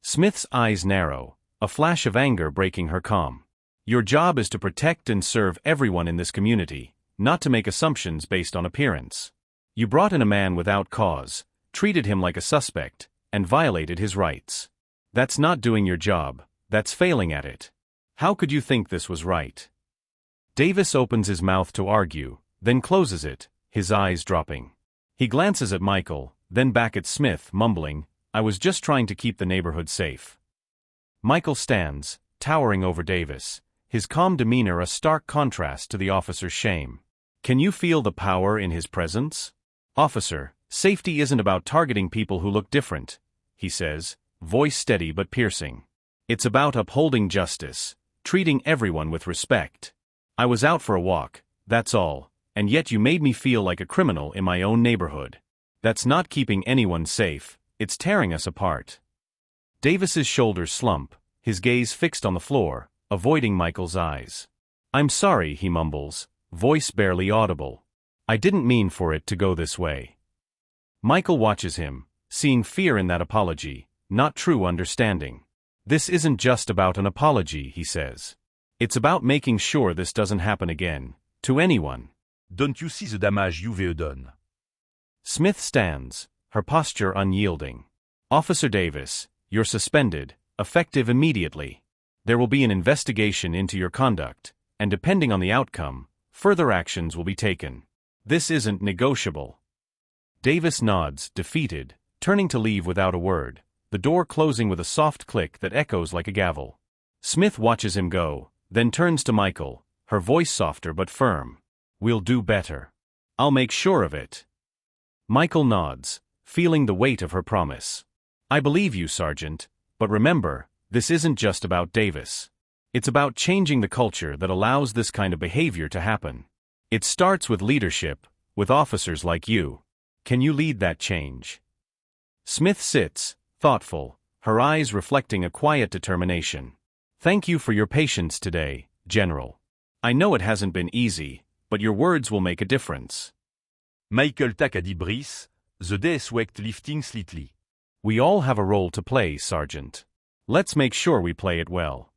Smith's eyes narrow, a flash of anger breaking her calm. Your job is to protect and serve everyone in this community, not to make assumptions based on appearance. You brought in a man without cause, treated him like a suspect, and violated his rights. That's not doing your job, that's failing at it. How could you think this was right? Davis opens his mouth to argue, then closes it, his eyes dropping. He glances at Michael, then back at Smith, mumbling, I was just trying to keep the neighborhood safe. Michael stands, towering over Davis, his calm demeanor a stark contrast to the officer's shame. Can you feel the power in his presence? Officer, safety isn't about targeting people who look different, he says, voice steady but piercing. It's about upholding justice, treating everyone with respect. I was out for a walk, that's all, and yet you made me feel like a criminal in my own neighborhood. That's not keeping anyone safe, it's tearing us apart. Davis's shoulders slump, his gaze fixed on the floor, avoiding Michael's eyes. I'm sorry, he mumbles, voice barely audible. I didn't mean for it to go this way. Michael watches him, seeing fear in that apology, not true understanding. This isn't just about an apology, he says. It's about making sure this doesn't happen again, to anyone. Don't you see the damage you've done? Smith stands, her posture unyielding. Officer Davis, you're suspended, effective immediately. There will be an investigation into your conduct, and depending on the outcome, further actions will be taken. This isn't negotiable. Davis nods, defeated, turning to leave without a word, the door closing with a soft click that echoes like a gavel. Smith watches him go, then turns to Michael, her voice softer but firm. We'll do better. I'll make sure of it. Michael nods, feeling the weight of her promise. I believe you, Sergeant, but remember, this isn't just about Davis. It's about changing the culture that allows this kind of behavior to happen. It starts with leadership, with officers like you. Can you lead that change? Smith sits, thoughtful, her eyes reflecting a quiet determination. Thank you for your patience today, General. I know it hasn't been easy, but your words will make a difference. Michael tac a dit Brice, the death wect lifting slightly. We all have a role to play, Sergeant. Let's make sure we play it well.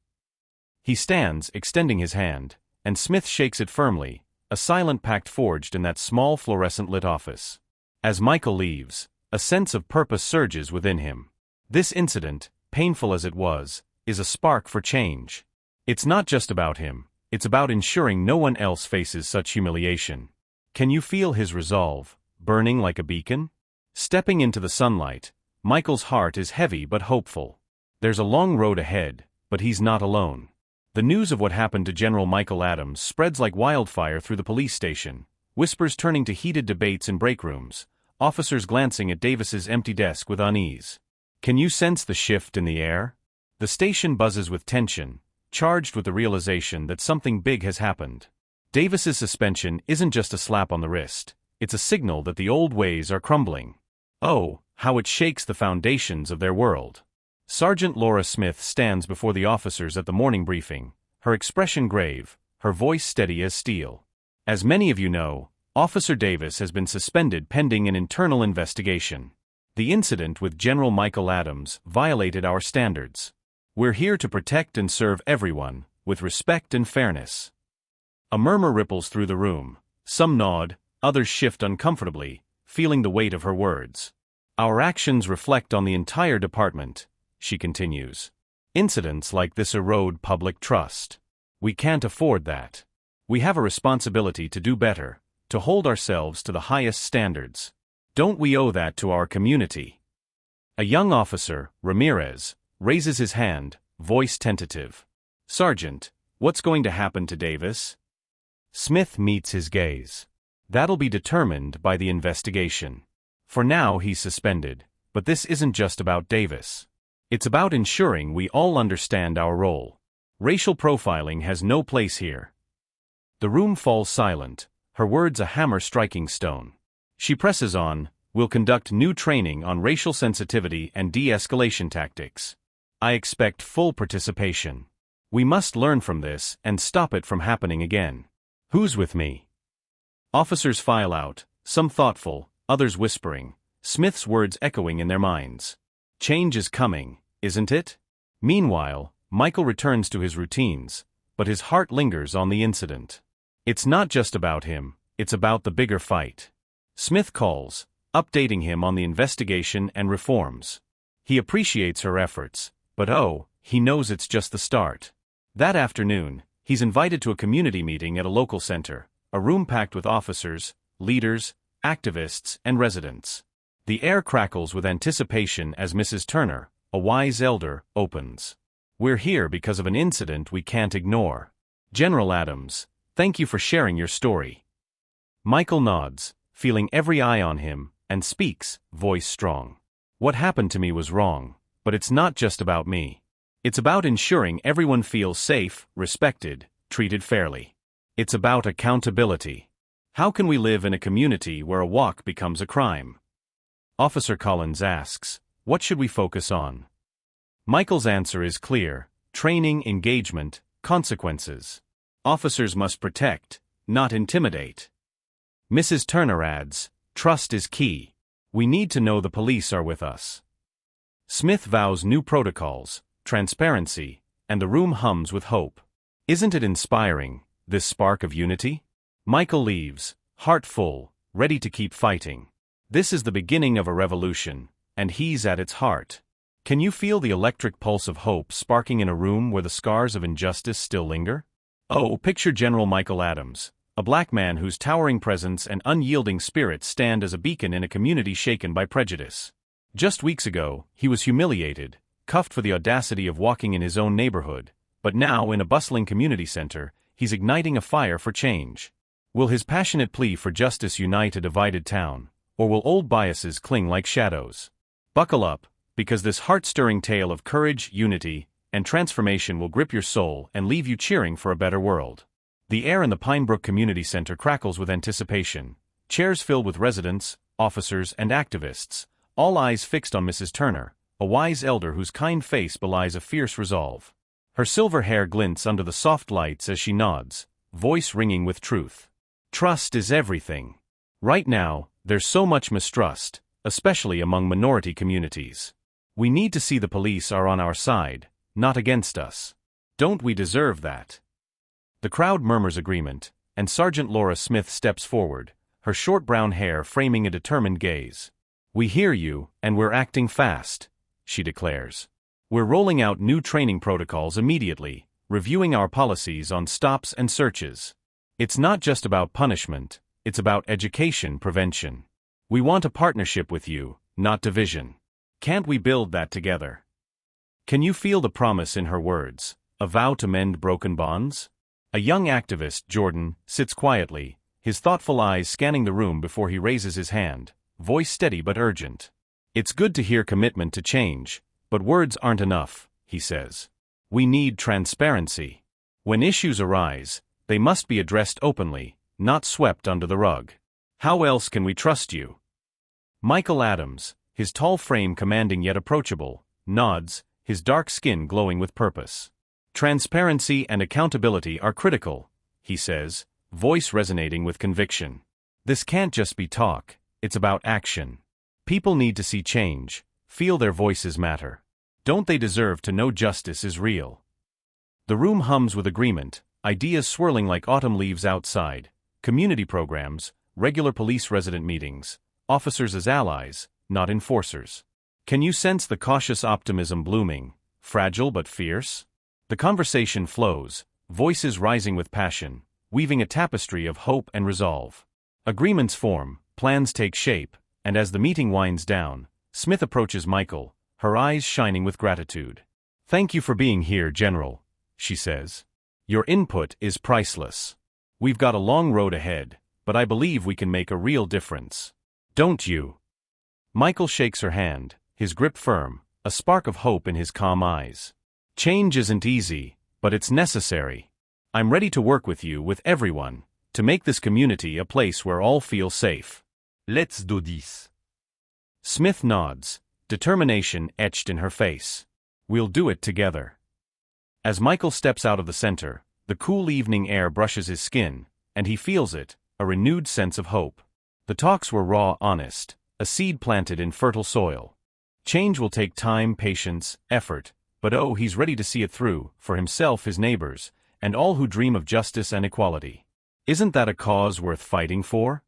He stands, extending his hand, and Smith shakes it firmly, a silent pact forged in that small fluorescent-lit office. As Michael leaves, a sense of purpose surges within him. This incident, painful as it was, is a spark for change. It's not just about him, it's about ensuring no one else faces such humiliation. Can you feel his resolve, burning like a beacon? Stepping into the sunlight, Michael's heart is heavy but hopeful. There's a long road ahead, but he's not alone. The news of what happened to General Michael Adams spreads like wildfire through the police station, whispers turning to heated debates in break rooms, officers glancing at Davis's empty desk with unease. Can you sense the shift in the air? The station buzzes with tension, charged with the realization that something big has happened. Davis's suspension isn't just a slap on the wrist, it's a signal that the old ways are crumbling. Oh, how it shakes the foundations of their world. Sergeant Laura Smith stands before the officers at the morning briefing, her expression grave, her voice steady as steel. As many of you know, Officer Davis has been suspended pending an internal investigation. The incident with General Michael Adams violated our standards. We're here to protect and serve everyone, with respect and fairness. A murmur ripples through the room. Some nod, others shift uncomfortably, feeling the weight of her words. Our actions reflect on the entire department, she continues. Incidents like this erode public trust. We can't afford that. We have a responsibility to do better, to hold ourselves to the highest standards. Don't we owe that to our community? A young officer, Ramirez, raises his hand, voice tentative. Sergeant, what's going to happen to Davis? Smith meets his gaze. That'll be determined by the investigation. For now he's suspended, but this isn't just about Davis. It's about ensuring we all understand our role. Racial profiling has no place here. The room falls silent, her words a hammer striking stone. She presses on, we'll conduct new training on racial sensitivity and de-escalation tactics. I expect full participation. We must learn from this and stop it from happening again. Who's with me? Officers file out, some thoughtful, others whispering, Smith's words echoing in their minds. Change is coming, isn't it? Meanwhile, Michael returns to his routines, but his heart lingers on the incident. It's not just about him, it's about the bigger fight. Smith calls, updating him on the investigation and reforms. He appreciates her efforts, but he knows it's just the start. That afternoon, he's invited to a community meeting at a local center, a room packed with officers, leaders, activists, and residents. The air crackles with anticipation as Mrs. Turner, a wise elder, opens. We're here because of an incident we can't ignore. General Adams, thank you for sharing your story. Michael nods, feeling every eye on him, and speaks, voice strong. What happened to me was wrong, but it's not just about me. It's about ensuring everyone feels safe, respected, treated fairly. It's about accountability. How can we live in a community where a walk becomes a crime? Officer Collins asks, what should we focus on? Michael's answer is clear: training, engagement, consequences. Officers must protect, not intimidate. Mrs. Turner adds, trust is key. We need to know the police are with us. Smith vows new protocols, transparency, and the room hums with hope. Isn't it inspiring, this spark of unity? Michael leaves, heart full, ready to keep fighting. This is the beginning of a revolution, and he's at its heart. Can you feel the electric pulse of hope sparking in a room where the scars of injustice still linger? Oh, picture General Michael Adams, a black man whose towering presence and unyielding spirit stand as a beacon in a community shaken by prejudice. Just weeks ago, he was humiliated, cuffed for the audacity of walking in his own neighborhood, but now in a bustling community center, he's igniting a fire for change. Will his passionate plea for justice unite a divided town, or will old biases cling like shadows? Buckle up, because this heart-stirring tale of courage, unity, and transformation will grip your soul and leave you cheering for a better world. The air in the Pinebrook Community Center crackles with anticipation, chairs filled with residents, officers, and activists, all eyes fixed on Mrs. Turner, a wise elder whose kind face belies a fierce resolve. Her silver hair glints under the soft lights as she nods, voice ringing with truth. Trust is everything. Right now, there's so much mistrust, especially among minority communities. We need to see the police are on our side, not against us. Don't we deserve that? The crowd murmurs agreement, and Sergeant Laura Smith steps forward, her short brown hair framing a determined gaze. We hear you, and we're acting fast, she declares. We're rolling out new training protocols immediately, reviewing our policies on stops and searches. It's not just about punishment, it's about education prevention. We want a partnership with you, not division. Can't we build that together? Can you feel the promise in her words, a vow to mend broken bonds? A young activist, Jordan, sits quietly, his thoughtful eyes scanning the room before he raises his hand, voice steady but urgent. It's good to hear commitment to change, but words aren't enough, he says. We need transparency. When issues arise, they must be addressed openly, not swept under the rug. How else can we trust you? Michael Adams, his tall frame commanding yet approachable, nods, his dark skin glowing with purpose. Transparency and accountability are critical, he says, voice resonating with conviction. This can't just be talk, it's about action. People need to see change, feel their voices matter. Don't they deserve to know justice is real? The room hums with agreement, ideas swirling like autumn leaves outside, community programs, regular police resident meetings, officers as allies, not enforcers. Can you sense the cautious optimism blooming, fragile but fierce? The conversation flows, voices rising with passion, weaving a tapestry of hope and resolve. Agreements form, plans take shape, and as the meeting winds down, Smith approaches Michael, her eyes shining with gratitude. Thank you for being here, General, she says. Your input is priceless. We've got a long road ahead, but I believe we can make a real difference. Don't you? Michael shakes her hand, his grip firm, a spark of hope in his calm eyes. Change isn't easy, but it's necessary. I'm ready to work with you, with everyone, to make this community a place where all feel safe. Let's do this. Smith nods, determination etched in her face. We'll do it together. As Michael steps out of the center, the cool evening air brushes his skin, and he feels it, a renewed sense of hope. The talks were raw, honest, a seed planted in fertile soil. Change will take time, patience, effort, but oh, he's ready to see it through, for himself, his neighbors, and all who dream of justice and equality. Isn't that a cause worth fighting for?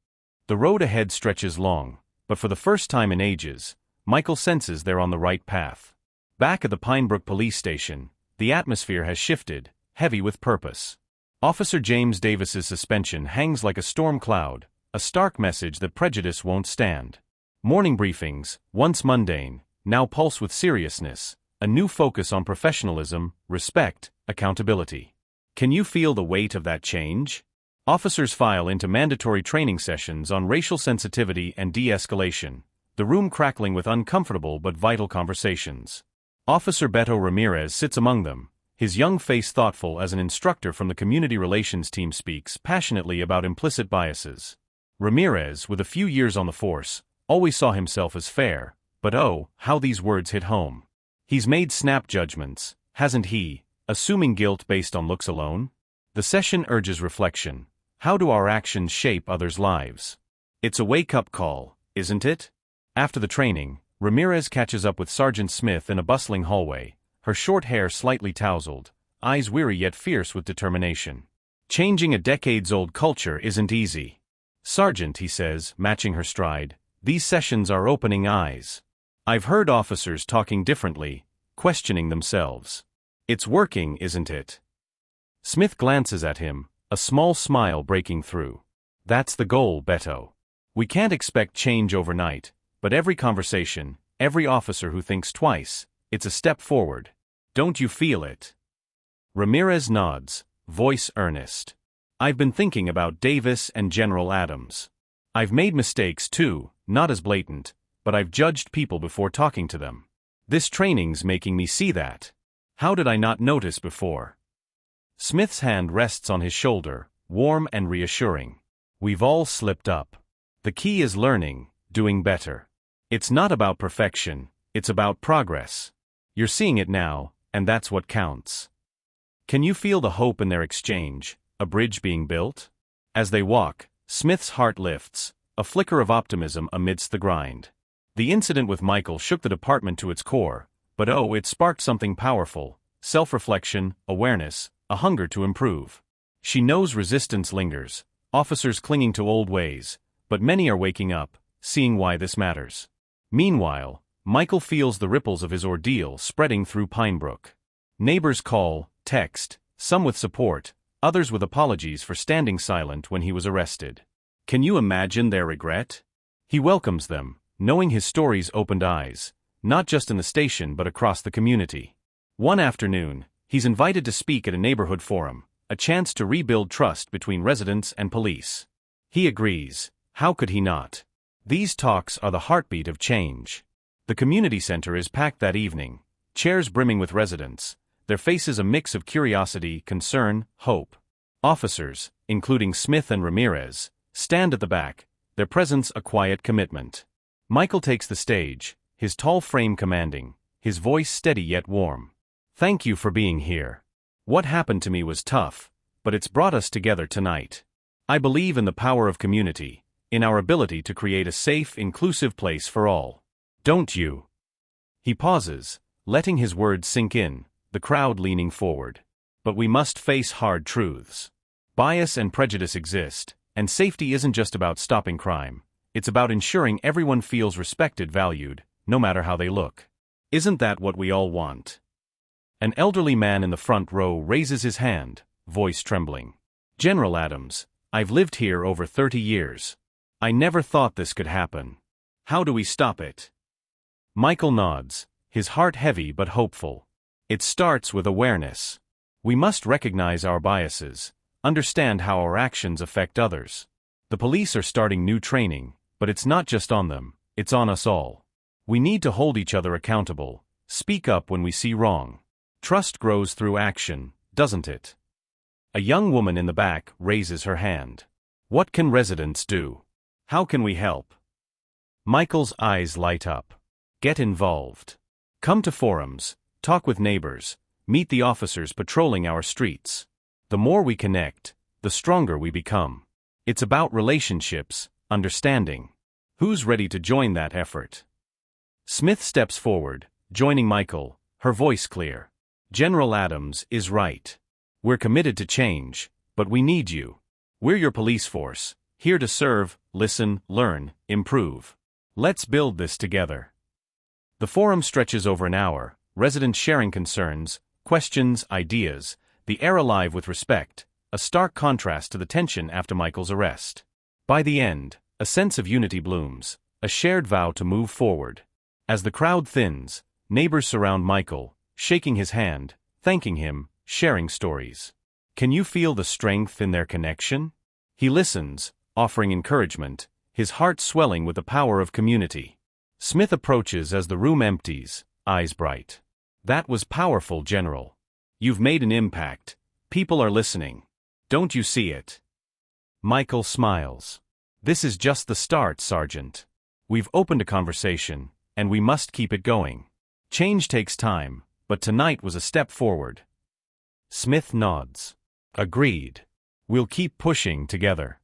The road ahead stretches long, but for the first time in ages, Michael senses they're on the right path. Back at the Pinebrook police station, the atmosphere has shifted, heavy with purpose. Officer James Davis's suspension hangs like a storm cloud, a stark message that prejudice won't stand. Morning briefings, once mundane, now pulse with seriousness, a new focus on professionalism, respect, accountability. Can you feel the weight of that change? Officers file into mandatory training sessions on racial sensitivity and de-escalation, the room crackling with uncomfortable but vital conversations. Officer Beto Ramirez sits among them, his young face thoughtful as an instructor from the community relations team speaks passionately about implicit biases. Ramirez, with a few years on the force, always saw himself as fair, but oh, how these words hit home. He's made snap judgments, hasn't he, assuming guilt based on looks alone? The session urges reflection. How do our actions shape others' lives? It's a wake-up call, isn't it? After the training, Ramirez catches up with Sergeant Smith in a bustling hallway, her short hair slightly tousled, eyes weary yet fierce with determination. Changing a decades-old culture isn't easy. Sergeant, he says, matching her stride, these sessions are opening eyes. I've heard officers talking differently, questioning themselves. It's working, isn't it? Smith glances at him, a small smile breaking through. That's the goal, Beto. We can't expect change overnight, but every conversation, every officer who thinks twice, it's a step forward. Don't you feel it? Ramirez nods, voice earnest. I've been thinking about Davis and General Adams. I've made mistakes too, not as blatant, but I've judged people before talking to them. This training's making me see that. How did I not notice before? Smith's hand rests on his shoulder, warm and reassuring. We've all slipped up. The key is learning, doing better. It's not about perfection, it's about progress. You're seeing it now, and that's what counts. Can you feel the hope in their exchange, a bridge being built? As they walk, Smith's heart lifts, a flicker of optimism amidst the grind. The incident with Michael shook the department to its core, but oh, it sparked something powerful: self-reflection, awareness, a hunger to improve. She knows resistance lingers, officers clinging to old ways, but many are waking up, seeing why this matters. Meanwhile, Michael feels the ripples of his ordeal spreading through Pinebrook. Neighbors call, text, some with support, others with apologies for standing silent when he was arrested. Can you imagine their regret? He welcomes them, knowing his stories opened eyes, not just in the station but across the community. One afternoon, he's invited to speak at a neighborhood forum, a chance to rebuild trust between residents and police. He agrees. How could he not? These talks are the heartbeat of change. The community center is packed that evening, chairs brimming with residents, their faces a mix of curiosity, concern, hope. Officers, including Smith and Ramirez, stand at the back, their presence a quiet commitment. Michael takes the stage, his tall frame commanding, his voice steady yet warm. Thank you for being here. What happened to me was tough, but it's brought us together tonight. I believe in the power of community, in our ability to create a safe, inclusive place for all. Don't you? He pauses, letting his words sink in, the crowd leaning forward. But we must face hard truths. Bias and prejudice exist, and safety isn't just about stopping crime. It's about ensuring everyone feels respected, valued, no matter how they look. Isn't that what we all want? An elderly man in the front row raises his hand, voice trembling. General Adams, I've lived here over 30 years. I never thought this could happen. How do we stop it? Michael nods, his heart heavy but hopeful. It starts with awareness. We must recognize our biases, understand how our actions affect others. The police are starting new training, but it's not just on them, it's on us all. We need to hold each other accountable, speak up when we see wrong. Trust grows through action, doesn't it? A young woman in the back raises her hand. What can residents do? How can we help? Michael's eyes light up. Get involved. Come to forums, talk with neighbors, meet the officers patrolling our streets. The more we connect, the stronger we become. It's about relationships, understanding. Who's ready to join that effort? Smith steps forward, joining Michael, her voice clear. General Adams is right. We're committed to change, but we need you. We're your police force, here to serve, listen, learn, improve. Let's build this together. The forum stretches over an hour, residents sharing concerns, questions, ideas, the air alive with respect, a stark contrast to the tension after Michael's arrest. By the end, a sense of unity blooms, a shared vow to move forward. As the crowd thins, neighbors surround Michael, shaking his hand, thanking him, sharing stories. Can you feel the strength in their connection? He listens, offering encouragement, his heart swelling with the power of community. Smith approaches as the room empties, eyes bright. That was powerful, General. You've made an impact. People are listening. Don't you see it? Michael smiles. This is just the start, Sergeant. We've opened a conversation, and we must keep it going. Change takes time, but tonight was a step forward. Smith nods. Agreed. We'll keep pushing together.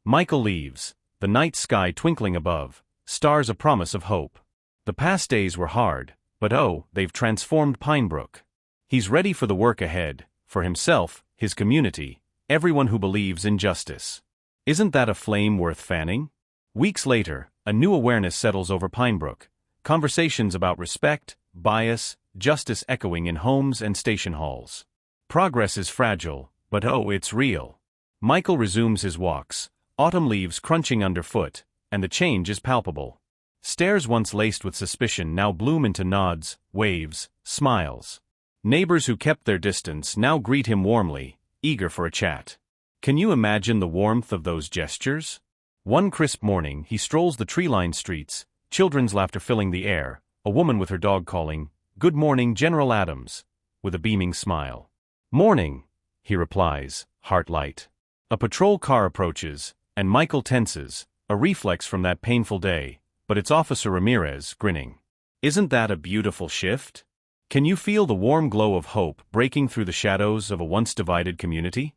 Michael leaves, the night sky twinkling above, stars a promise of hope. The past days were hard, but they've transformed Pinebrook. He's ready for the work ahead, for himself, his community, everyone who believes in justice. Isn't that a flame worth fanning? Weeks later, a new awareness settles over Pinebrook. Conversations about respect, bias, justice echoing in homes and station halls. Progress is fragile, but it's real. Michael resumes his walks, autumn leaves crunching underfoot, and the change is palpable. Stares once laced with suspicion now bloom into nods, waves, smiles. Neighbors who kept their distance now greet him warmly, eager for a chat. Can you imagine the warmth of those gestures? One crisp morning he strolls the tree-lined streets, children's laughter filling the air, a woman with her dog calling, "Good morning, General Adams," with a beaming smile. "Morning," he replies, heart light. A patrol car approaches, and Michael tenses, a reflex from that painful day, but it's Officer Ramirez, grinning. Isn't that a beautiful shift? Can you feel the warm glow of hope breaking through the shadows of a once divided community?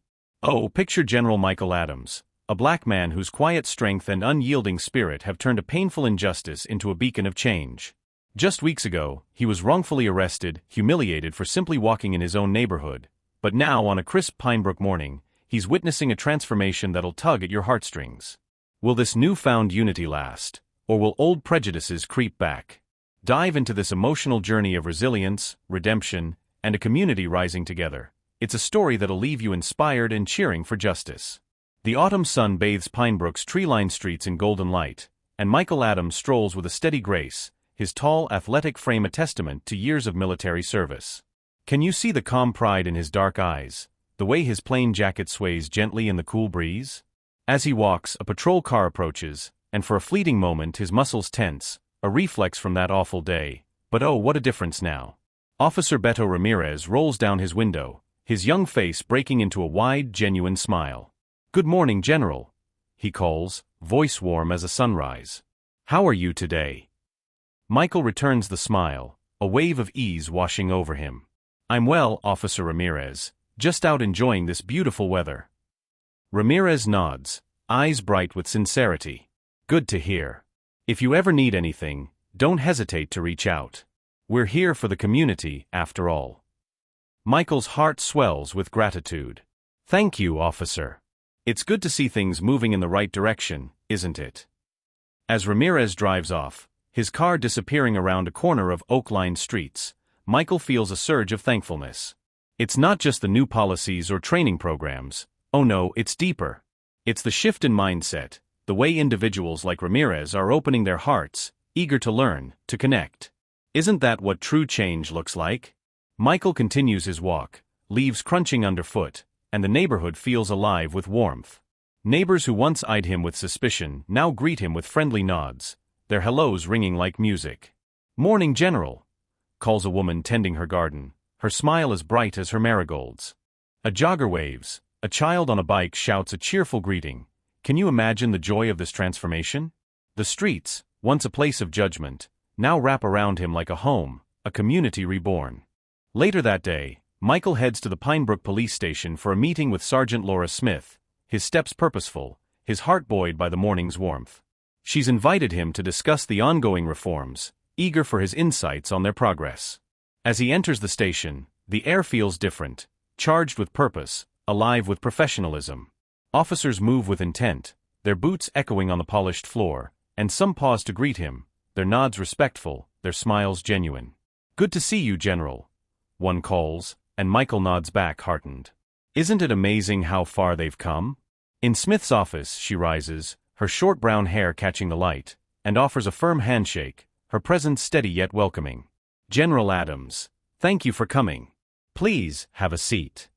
Picture General Michael Adams, a black man whose quiet strength and unyielding spirit have turned a painful injustice into a beacon of change. Just weeks ago, he was wrongfully arrested, humiliated for simply walking in his own neighborhood, but now on a crisp Pinebrook morning, he's witnessing a transformation that'll tug at your heartstrings. Will this newfound unity last, or will old prejudices creep back? Dive into this emotional journey of resilience, redemption, and a community rising together. It's a story that'll leave you inspired and cheering for justice. The autumn sun bathes Pinebrook's tree-lined streets in golden light, and Michael Adams strolls with a steady grace, his tall, athletic frame a testament to years of military service. Can you see the calm pride in his dark eyes, the way his plain jacket sways gently in the cool breeze? As he walks, a patrol car approaches, and for a fleeting moment his muscles tense, a reflex from that awful day. But what a difference now. Officer Beto Ramirez rolls down his window, his young face breaking into a wide, genuine smile. "Good morning, General," he calls, voice warm as a sunrise. "How are you today?" Michael returns the smile, a wave of ease washing over him. "I'm well, Officer Ramirez, just out enjoying this beautiful weather." Ramirez nods, eyes bright with sincerity. "Good to hear. If you ever need anything, don't hesitate to reach out. We're here for the community, after all." Michael's heart swells with gratitude. "Thank you, officer. It's good to see things moving in the right direction, isn't it?" As Ramirez drives off, his car disappearing around a corner of oak-lined streets, Michael feels a surge of thankfulness. It's not just the new policies or training programs. Oh no, it's deeper. It's the shift in mindset, the way individuals like Ramirez are opening their hearts, eager to learn, to connect. Isn't that what true change looks like? Michael continues his walk, leaves crunching underfoot, and the neighborhood feels alive with warmth. Neighbors who once eyed him with suspicion now greet him with friendly nods, their hellos ringing like music. "Morning, General," calls a woman tending her garden, her smile as bright as her marigolds. A jogger waves, a child on a bike shouts a cheerful greeting. Can you imagine the joy of this transformation? The streets, once a place of judgment, now wrap around him like a home, a community reborn. Later that day, Michael heads to the Pinebrook police station for a meeting with Sergeant Laura Smith, his steps purposeful, his heart buoyed by the morning's warmth. She's invited him to discuss the ongoing reforms, eager for his insights on their progress. As he enters the station, the air feels different, charged with purpose, alive with professionalism. Officers move with intent, their boots echoing on the polished floor, and some pause to greet him, their nods respectful, their smiles genuine. "Good to see you, General," one calls, and Michael nods back heartened. Isn't it amazing how far they've come? In Smith's office, she rises, her short brown hair catching the light, and offers a firm handshake, her presence steady yet welcoming. "General Adams, thank you for coming. Please, have a seat."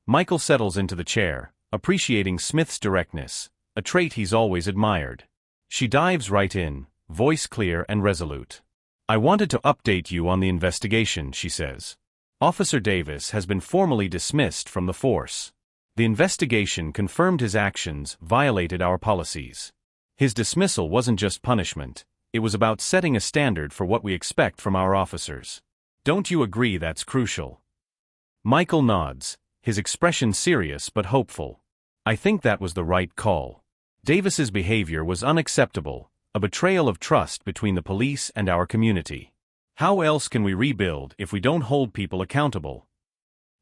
Michael settles into the chair, appreciating Smith's directness, a trait he's always admired. She dives right in, voice clear and resolute. "I wanted to update you on the investigation," she says. "Officer Davis has been formally dismissed from the force. The investigation confirmed his actions violated our policies. His dismissal wasn't just punishment, it was about setting a standard for what we expect from our officers. Don't you agree that's crucial?" Michael nods, his expression serious but hopeful. "I think that was the right call. Davis's behavior was unacceptable, a betrayal of trust between the police and our community. How else can we rebuild if we don't hold people accountable?"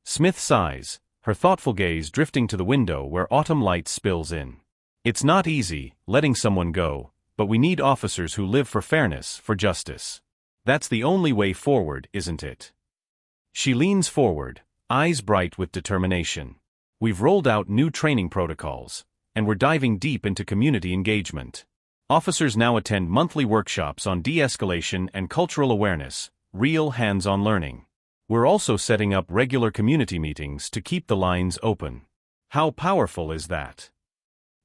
Smith sighs, her thoughtful gaze drifting to the window where autumn light spills in. "It's not easy, letting someone go, but we need officers who live for fairness, for justice. That's the only way forward, isn't it?" She leans forward, eyes bright with determination. "We've rolled out new training protocols, and we're diving deep into community engagement. Officers now attend monthly workshops on de-escalation and cultural awareness, real hands-on learning. We're also setting up regular community meetings to keep the lines open." How powerful is that?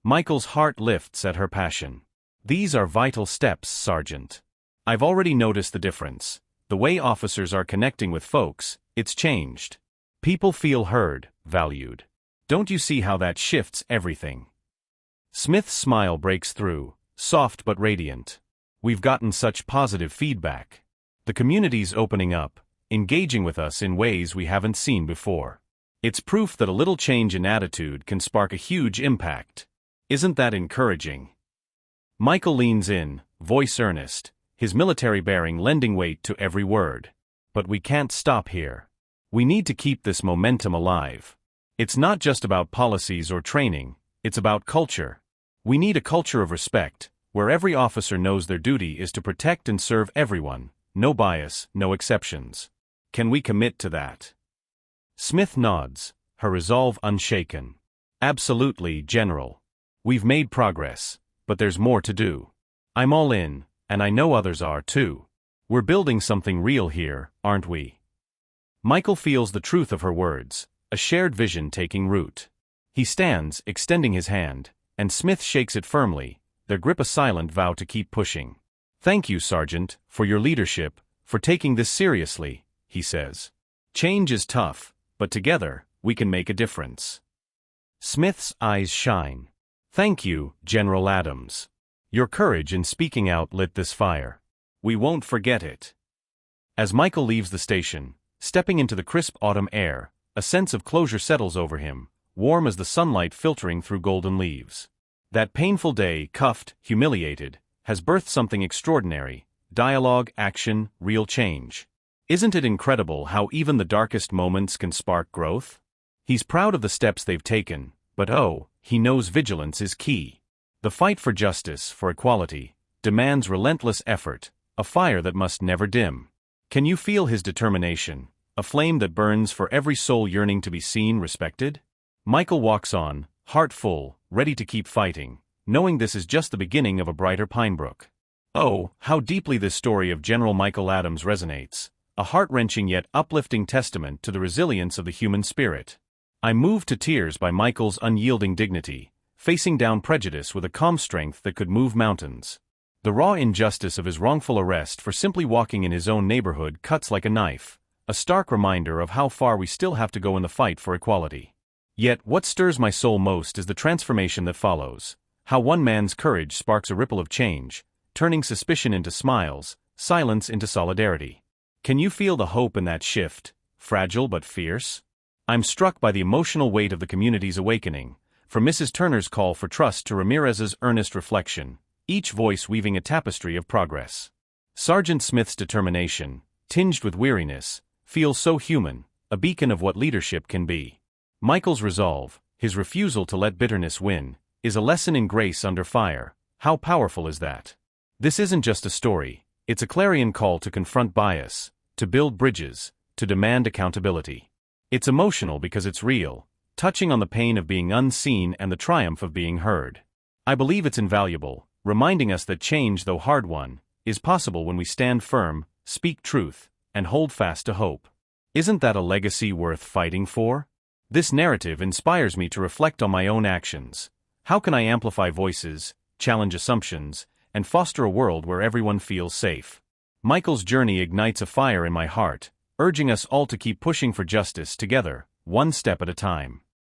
Michael's heart lifts at her passion. "These are vital steps, Sergeant. I've already noticed the difference. The way officers are connecting with folks, it's changed. People feel heard, valued. Don't you see how that shifts everything?" Smith's smile breaks through, soft but radiant. "We've gotten such positive feedback. The community's opening up, engaging with us in ways we haven't seen before. It's proof that a little change in attitude can spark a huge impact. Isn't that encouraging?" Michael leans in, voice earnest, his military bearing lending weight to every word. "But we can't stop here. We need to keep this momentum alive. It's not just about policies or training, it's about culture. We need a culture of respect, where every officer knows their duty is to protect and serve everyone, no bias, no exceptions. Can we commit to that?" Smith nods, her resolve unshaken. "Absolutely, General. We've made progress, but there's more to do. I'm all in, and I know others are too. We're building something real here, aren't we?" Michael feels the truth of her words, a shared vision taking root. He stands, extending his hand, and Smith shakes it firmly, their grip a silent vow to keep pushing. "Thank you, Sergeant, for your leadership, for taking this seriously," he says. "Change is tough, but together, we can make a difference." Smith's eyes shine. "Thank you, General Adams. Your courage in speaking out lit this fire. We won't forget it." As Michael leaves the station, stepping into the crisp autumn air, a sense of closure settles over him, warm as the sunlight filtering through golden leaves. That painful day, cuffed, humiliated, has birthed something extraordinary: dialogue, action, real change. Isn't it incredible how even the darkest moments can spark growth? He's proud of the steps they've taken, but he knows vigilance is key. The fight for justice, for equality, demands relentless effort, a fire that must never dim. Can you feel his determination, a flame that burns for every soul yearning to be seen, respected? Michael walks on, heart full, ready to keep fighting, knowing this is just the beginning of a brighter Pinebrook. Oh, how deeply this story of General Michael Adams resonates, a heart-wrenching yet uplifting testament to the resilience of the human spirit. I'm moved to tears by Michael's unyielding dignity, facing down prejudice with a calm strength that could move mountains. The raw injustice of his wrongful arrest for simply walking in his own neighborhood cuts like a knife, a stark reminder of how far we still have to go in the fight for equality. Yet, what stirs my soul most is the transformation that follows, how one man's courage sparks a ripple of change, turning suspicion into smiles, silence into solidarity. Can you feel the hope in that shift, fragile but fierce? I'm struck by the emotional weight of the community's awakening, from Mrs. Turner's call for trust to Ramirez's earnest reflection, each voice weaving a tapestry of progress. Sergeant Smith's determination, tinged with weariness, feels so human, a beacon of what leadership can be. Michael's resolve, his refusal to let bitterness win, is a lesson in grace under fire. How powerful is that? This isn't just a story, it's a clarion call to confront bias, to build bridges, to demand accountability. It's emotional because it's real, touching on the pain of being unseen and the triumph of being heard. I believe it's invaluable, reminding us that change, though hard won, is possible when we stand firm, speak truth, and hold fast to hope. Isn't that a legacy worth fighting for? This narrative inspires me to reflect on my own actions. How can I amplify voices, challenge assumptions, and foster a world where everyone feels safe? Michael's journey ignites a fire in my heart, urging us all to keep pushing for justice together, one step at a time.